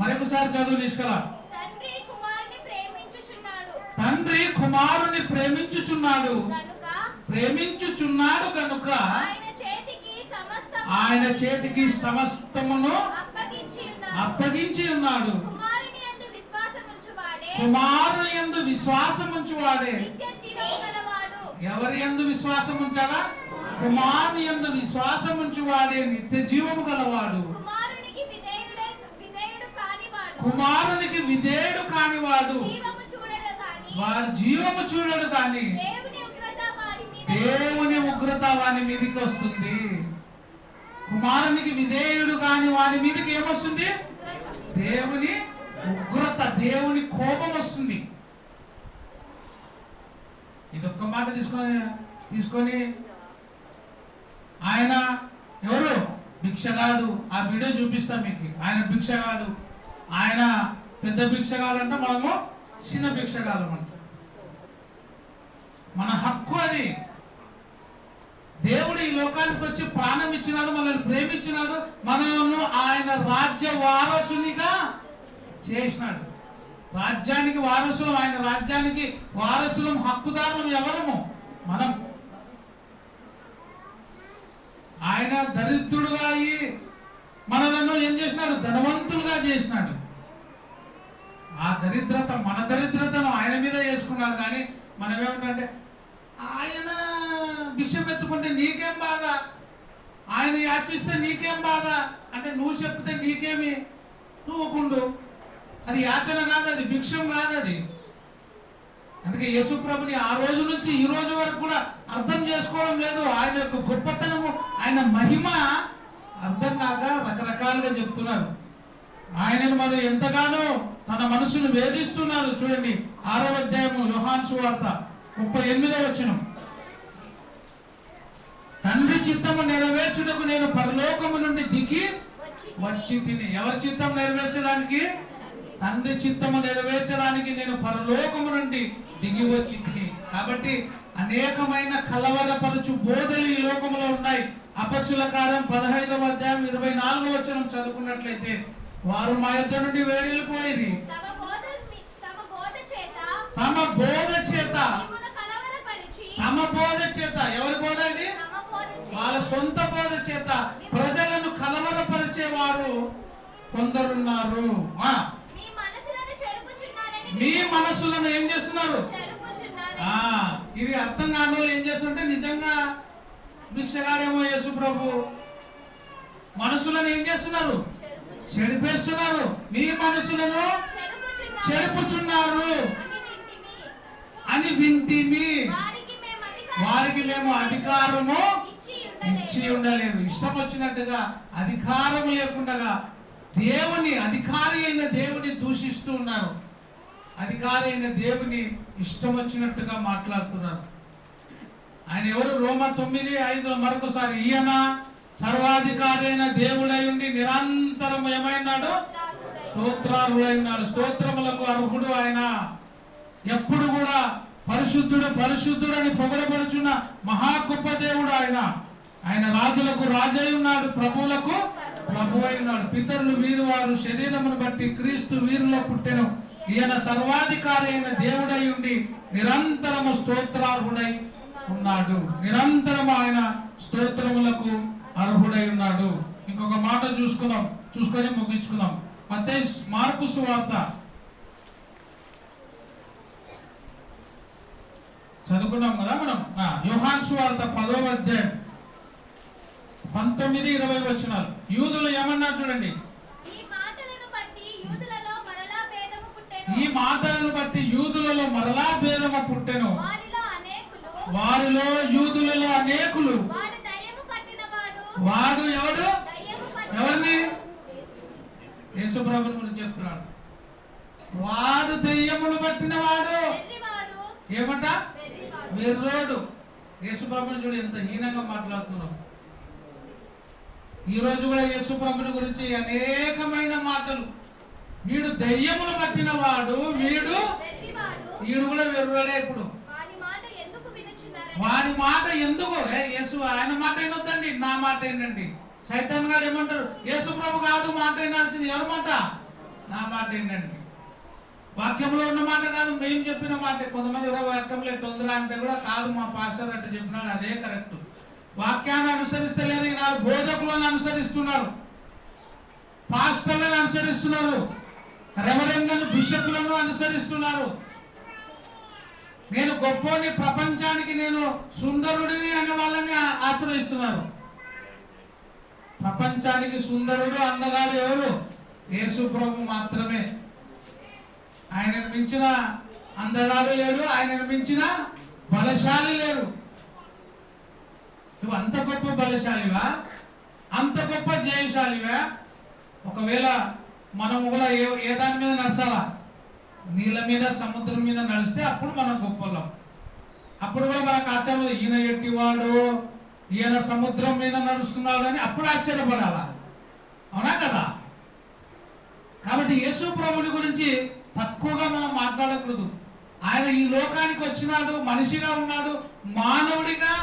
మరొకసారి చదువు నిష్కల.
తండ్రి కుమారుని ప్రేమించుచున్నాడు
తండ్రి కుమారుని ప్రేమించుచున్నాడు కనుక ఆయన చేతికి సమస్తమును అప్పగించి ఉన్నాడు. కుమారుని యందు విశ్వాసముంచువాడే. ఎవరి యందు విశ్వాసం ఉంచాలా? కుమారుని యందు విశ్వాసముంచువాడే నిత్య జీవము గలవాడు. కుమారునికి విధేయుడు కానివాడు వాడు జీవము చూడడు కానీ దేవుని ఉగ్రత వాని మీదకి వస్తుంది. కుమారునికి విధేయుడు కాని వాని మీదకి ఏమొస్తుంది? దేవుని ఉగ్రత, దేవుని కోపం వస్తుంది. ఇదొక్క మాట తీసుకొని ఆయన ఎవరు? భిక్షగాడు. ఆ వీడియో చూపిస్తాం మీకు. ఆయన భిక్షగాడు. ఆయన పెద్ద భిక్షగాడు అంటే మనము చిన్న భిక్షగాడు అంట. మన హక్కు అది. దేవుడు ఈ లోకానికి వచ్చి ప్రాణం ఇచ్చినాడు, మనల్ని ప్రేమించినాడు, మనల్ని ఆయన రాజ్య వారసునిగా చేసినాడు. రాజ్యానికి వారసులం. ఆయన రాజ్యానికి వారసులం, హక్కుదారులం ఎవరము? మనం. ఆయన దరిద్రుడుగా అయ్యి మనలను ఏం చేసినాడు? ధనవంతులుగా చేసినాడు. ఆ దరిద్రత, మన దరిద్రతను ఆయన మీద వేసుకున్నాడు. కానీ మనం ఏమంటే ఆయన భిక్ష పెట్టుకుంటే నీకేం బాధ, ఆయన యాచిస్తే నీకేం బాధ అంటే నువ్వు చెప్తే నీకేమి, నువ్వు కుండు. అది యాచన కాదు, అది భిక్షం కాదు అది. అందుకే యేసు ప్రభుని ఆ రోజు నుంచి ఈ రోజు వరకు కూడా అర్థం చేసుకోవడం లేదు. ఆయన యొక్క గొప్పతనము, ఆయన మహిమ అర్థం కాక రకరకాలుగా చెప్తున్నారు. ఆయనను మరి ఎంతగానో తన మనసును వేధిస్తున్నారు. చూడండి 6వ అధ్యాయము యోహాను సువార్త 38వ వచనం. తండ్రి చిత్తము నెరవేర్చుటకు నేను పరలోకము నుండి దిగి వచ్చి తిని. ఎవరి చిత్తం నెరవేర్చడానికి? తండ్రి చిత్తము నెరవేర్చడానికి నేను పరలోకము నుండి దిగి వచ్చి తిని. కాబట్టి అనేకమైన కలవరపరచు బోధలు ఈ లోకంలో ఉన్నాయి. అపస్సుల కార్యం 15వ అధ్యాయం 24వ వచనం చదువుకున్నట్లయితే, వారు మా యొద్ద నుండి వేడిల్లిపోయి తమ బోధ చేత ఎవరి బోధ ఇది? వాళ్ళ సొంత బోధ చేత ప్రజలను కలవరపరిచేవారు కొందరున్నారు. మీ మనసులను ఏం చేస్తున్నారు? ఇది అర్థం కాని వాళ్ళు ఏం చేస్తుంటే నిజంగా భిక్షగాడేమో యేసు ప్రభు. మనసులను ఏం చేస్తున్నారు? చెడిపేస్తున్నారు. మీ మనసులను చెడుపుచున్నారు అని వింటిమి. వారికి మేము అధికారము ఇచ్చి ఉండలేదు. ఇష్టం వచ్చినట్టుగా అధికారం లేకుండా దేవుని, అధికారి అయిన దేవుని దూషిస్తూ ఉన్నారు. అధికారి అయిన దేవుని ఇష్టం వచ్చినట్టుగా మాట్లాడుతున్నారు. ఆయన ఎవరు? రోమా 9:5 మరొకసారి, ఈయన సర్వాధికారి అయిన దేవుడై ఉండి నిరంతరం ఏమైనాడు? స్తోత్రార్హుడైనాడు. స్తోత్రములకు అర్హుడు ఆయన. ఎప్పుడు కూడా పరిశుద్ధుడు పరిశుద్ధుడు అని పొగడబడుచున్న మహా గొప్ప దేవుడు ఆయన. ఆయన రాజులకు రాజై ఉన్నాడు, ప్రభువులకు ప్రభు అయి ఉన్నాడు. పితరులు వీరు వారు శరీరమును బట్టి, క్రీస్తు వీరిలో పుట్టెను. ఈయన సర్వాధికారి అయిన దేవుడై ఉండి నిరంతరము స్తోత్రార్హుడై ఉన్నాడు. నిరంతరం ఆయన స్తోత్రములకు అర్హుడై ఉన్నాడు. ఇంకొక మాట చూసుకొని ముగించుకుందాం. మత్తయి మార్కు సువార్త చదువుకున్నాం కదా మనం. యోహాను సువార్త 10వ అధ్యాయం 19-20 వచనాలు. యూదులు ఏమన్నా చూడండి. ఈ మాటలను బట్టి యూదులలో మరలా భేదము పుట్టెను. వారిలో యూదులలో అనేకులు. వాడు ఎవడు? ఎవరిని? యేసు ప్రభుని గురించి చెప్తున్నాడు. వాడు దెయ్యమును పట్టిన వాడు. ఏమంట? వెర్రోడు. యేసు ప్రభుని చూడు ఎంత హీనంగా మాట్లాడుతున్నాం. ఈ రోజు కూడా యేసు ప్రభుని గురించి అనేకమైన మాటలు. వీడు దెయ్యమును పట్టిన వాడు, వీడు కూడా వెర్రోడే. ఇప్పుడు వారి మాట ఎందుకు యేసు ఆయన మాట వినొద్దండి, నా మాట ఏంటండి. సైతాన్ గారు ఏమంటారు, యేసు ప్రభు కాదు మాట వినాల్సింది, ఎవరి మాట? నా మాట ఏంటండి. వాక్యంలో ఉన్న మాట కాదు, మేము చెప్పిన మాట. కొంతమంది వాక్యంలో తొందర అంటే కూడా కాదు, మా పాస్టర్ అంటే చెప్పినాడు, అదే కరెక్ట్. వాక్యాన్ని అనుసరిస్తలేరు ఈనాడు. బోధకులను అనుసరిస్తున్నారు, పాస్టర్లను అనుసరిస్తున్నారు, రెవరెండ్లను బిషపులను అనుసరిస్తున్నారు. నేను గొప్పోని, ప్రపంచానికి నేను సుందరుడిని అనే వాళ్ళని ఆశ్రయిస్తున్నారు. ప్రపంచానికి సుందరుడు, అందగాడు ఎవరు? యేసు ప్రభు మాత్రమే. ఆయనను మించిన అందగాడు లేడు, ఆయనను మించిన బలశాలి లేరు. నువ్వు అంత గొప్ప బలశాలివా? అంత గొప్ప జయశాలివా? ఒకవేళ మనం కూడా ఏ దాని మీద నడచాలా? నీళ్ళ మీద, సముద్రం మీద నడిస్తే అప్పుడు మనం గొప్పలం. అప్పుడు కూడా మనకు ఆశ్చర్యం, ఈయన ఎట్టివాడు, ఈయన సముద్రం మీద నడుస్తున్నాడు అని అప్పుడు ఆశ్చర్యపడాలా? అవునా కదా? కాబట్టి యేసు ప్రభుని గురించి తక్కువగా మనం మాట్లాడకూడదు. ఆయన ఈ లోకానికి వచ్చినాడు, మనిషిగా ఉన్నాడు, మానవుడిగా.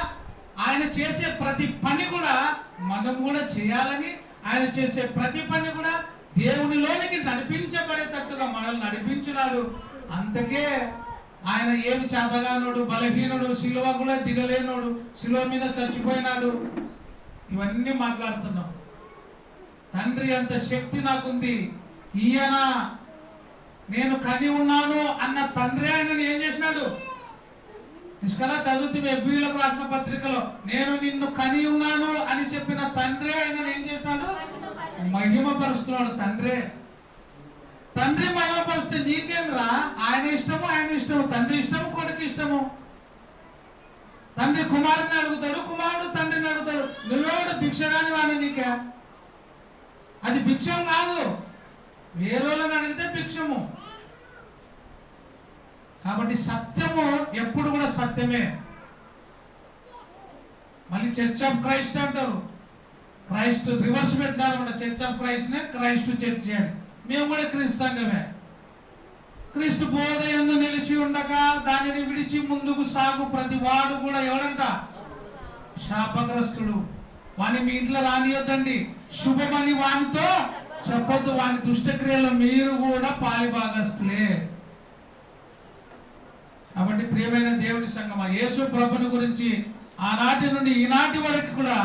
ఆయన చేసే ప్రతి పని కూడా మనం కూడా చేయాలని, ఆయన చేసే ప్రతి పని కూడా దేవునిలోనికి నడిపించబడేటట్టుగా మనల్ని నడిపించినాడు. అందుకే ఆయన ఏమి చేతగానోడు, బలహీనుడు, శిలువ కూడా దిగలేనోడు, శిలువ మీద చచ్చిపోయినాడు. ఇవన్నీ మాట్లాడుతున్నాం. తండ్రి అంత శక్తి నాకుంది, ఈయన నేను కని ఉన్నాను అన్న తండ్రి ఆయనను ఏం చేసినాడు? ఇసుకలా చదువుతూ ఎబ్బీలకు రాసిన పత్రికలో నేను నిన్ను కని ఉన్నాను అని చెప్పిన తండ్రి ఆయనను ఏం చేసినాడు? మహిమపరుస్తున్నాడు. తండ్రి మహిమపరిస్తే నీకేంరా? ఆయన ఇష్టము, ఆయన ఇష్టము, తండ్రి ఇష్టము, కొడుకు ఇష్టము. తండ్రి కుమారుని అడుగుతాడు, కుమారుడు తండ్రిని అడుగుతాడు. నువ్వెవడు భిక్షగాని వాడిని? నీకే అది భిక్షం కాదు, వేరేళ్ళని అడిగితే భిక్షము. కాబట్టి సత్యము ఎప్పుడు కూడా సత్యమే. మళ్ళీ చర్చ్ ఆఫ్ క్రైస్ట్ అంటారు. క్రైస్ట్ రివర్స్ పెట్టినారన్నమాట. చర్చ్ ఆఫ్ క్రైస్ట్ నే క్రైస్ట్ చర్చ్ అని. మేము కూడా క్రీస్తు సంఘమే. క్రీస్తు బోధ యందు నిలిచి ఉండగా దానిని విడిచి ముందుకు సాగు ప్రతి వాడు కూడా ఎవడంట? శాపగ్రస్తుడు. వాని మీ ఇంట్లో రానియొద్దండి, శుభమని వానితో చెప్పొద్దు. వాని దుష్టక్రియలో మీరు కూడా పాలిభాగస్తులే. కాబట్టి ప్రియమైన దేవుని సంగమా, యేసు ప్రభుని గురించి ఆనాటి నుండి ఈనాటి వరకు కూడా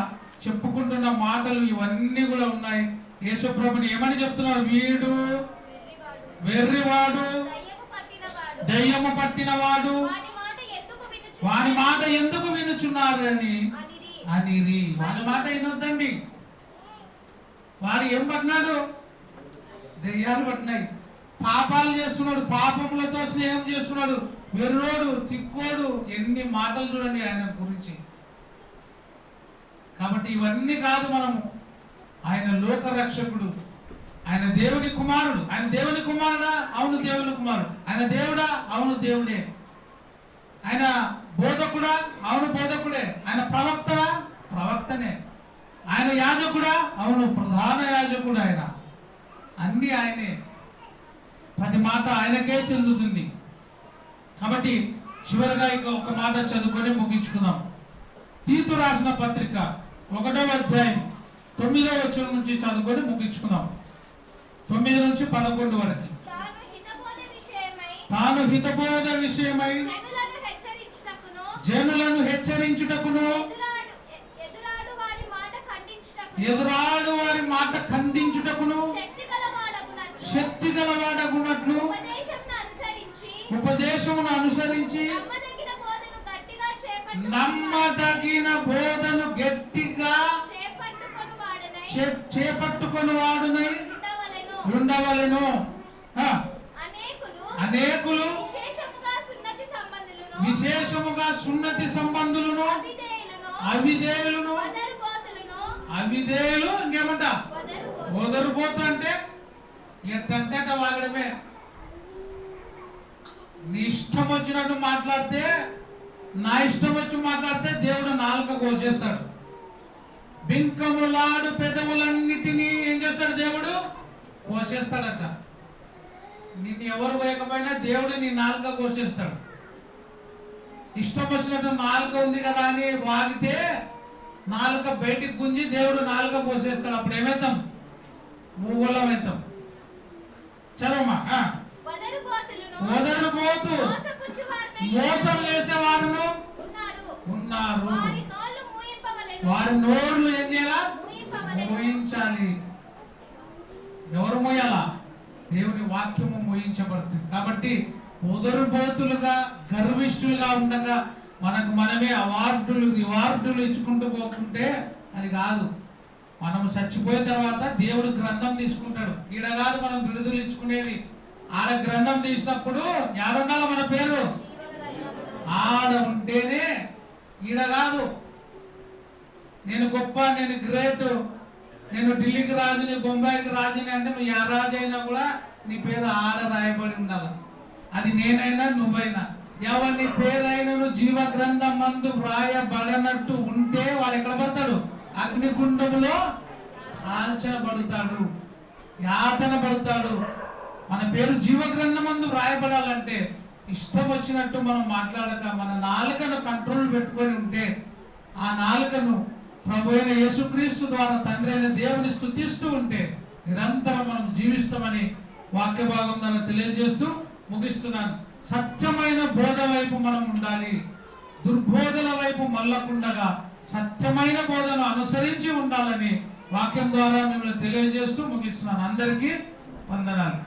చెప్పుకుంటున్న మాటలు ఇవన్నీ కూడా ఉన్నాయి. యేసు ప్రభుని ఏమని చెప్తున్నారు? వీడు వెర్రివాడు, దయ్యము పట్టినవాడు, వాని మాట ఎందుకు వినుచున్నారు అని అనిరి. వాని మాట వినొద్దండి. వాడు ఏం పట్టినాడు? దెయ్యాలు పట్టినాయి. పాపాలు చేస్తున్నాడు, పాపములతో స్నేహం చేస్తున్నాడు, వెర్రోడు, తిక్కోడు. ఎన్ని మాటలు చూడండి ఆయన గురించి. కాబట్టి ఇవన్నీ కాదు మనము. ఆయన లోక రక్షకుడు, ఆయన దేవుని కుమారుడు. ఆయన దేవుని కుమారుడా? అవును దేవుని కుమారుడు. ఆయన దేవుడా? అవును దేవుడే. ఆయన బోధకుడా? అవును బోధకుడే. ఆయన ప్రవక్తరా? ప్రవక్తనే. ఆయన యాజకుడా? అవును ప్రధాన యాజకుడు. ఆయన అన్ని ఆయనే. ప్రతి మాట ఆయనకే చెందుతుంది. కాబట్టి చివరిగా ఒక మాట చదువుకొని ముగించుకుందాం. తీతు రాసిన పత్రిక 1వ అధ్యాయం 9వ వచనం నుంచి చదువుకొని ముగించుకుందాం. 9 నుంచి 11 వరకు. తాను హితబోధ విషయమై జనులను హెచ్చరించుటకును, ఎదురాడు వారి మాట ఖండించుటకును, శక్తి గలవాడగునట్లు ఉపదేశమును అనుసరించి నమ్మదగిన బోధను గట్టిగా చేపట్టుకొని వాడునై ఉండవలెను. అనేకులు విశేషముగా సున్నతి సంబంధులను, అవిధేయులను. అవిధేయులు ఇంకేమంట? వదరుపోతు అంటే ఎట్టంటే అట్ట వాగడమే. నీ ఇష్టం వచ్చినట్టు మాట్లాడితే, నా ఇష్టం వచ్చి మాట్లాడితే దేవుడు నాలుక కోసేస్తాడు. బింకములాడు పెదవులన్నిటినీ ఏం చేస్తాడు? దేవుడు కోసేస్తాడట. నిన్ను ఎవరు పోయకపోయినా దేవుడు నీ నాలుక కోసేస్తాడు. ఇష్టం వచ్చినట్టు నాలుక ఉంది కదా అని వాగితే నాలుక బయటికి గుంజి దేవుడు నాలుక పోసేస్తాడు. అప్పుడు ఏమవుతాం? మూగోళం అవుతాం. చదవమ్మా. వదరుబోతు మోసం చేసేవారును ఉన్నారు. వారి నోరులు ఏం చేయాలా? మోయించాలి. ఎవరు మోయాలా? దేవుని వాక్యము మోయించబడుతుంది. కాబట్టి ఉదరుబోతులుగా గర్విష్ఠులుగా ఉండగా మనకు మనమే రివార్డులు ఇచ్చుకుంటూ పోకుంటే అది కాదు. మనము చచ్చిపోయిన తర్వాత దేవుడు గ్రంథం తీసుకుంటాడు. ఈడ కాదు మనం విడుదల ఇచ్చుకునేది. ఆడ గ్రంథం తీసినప్పుడు యాడుండాల మన పేరు? ఆడ ఉంటేనే. ఈడ కాదు నేను గొప్ప, నేను గ్రేట్, నేను ఢిల్లీకి రాజుని, బొంబాయికి రాజుని అంటే నువ్వు ఏ రాజు అయినా కూడా నీ పేరు ఆడ రాయబడి ఉండాలి. అది నేనైనా నువ్వైనా. ఎవరి పేరైనను జీవ గ్రంథం మందు వ్రాయబడనట్టు ఉంటే వాడు ఎక్కడ పడతాడు? అగ్నిగుండములో కాల్చన పడతాడు, యాతన పడతాడు. మన పేరు జీవ గ్రంథం మందు వ్రాయబడాలంటే ఇష్టం వచ్చినట్టు మనం మాట్లాడక మన నాలుకను కంట్రోల్ పెట్టుకొని ఉంటే, ఆ నాలుకను ప్రభు అయిన యేసుక్రీస్తు ద్వారా తండ్రి అయిన దేవుని స్తుతిస్తూ ఉంటే నిరంతరం మనం జీవిస్తామని వాక్య భాగం ద్వారా తెలియజేస్తూ ముగిస్తున్నాను. సత్యమైన బోధ వైపు మనం ఉండాలి. దుర్బోధల వైపు మళ్ళకుండగా సత్యమైన బోధను అనుసరించి ఉండాలని వాక్యం ద్వారా మిమ్మల్ని తెలియజేస్తూ ముగిస్తున్నాను. అందరికీ వందనాలు.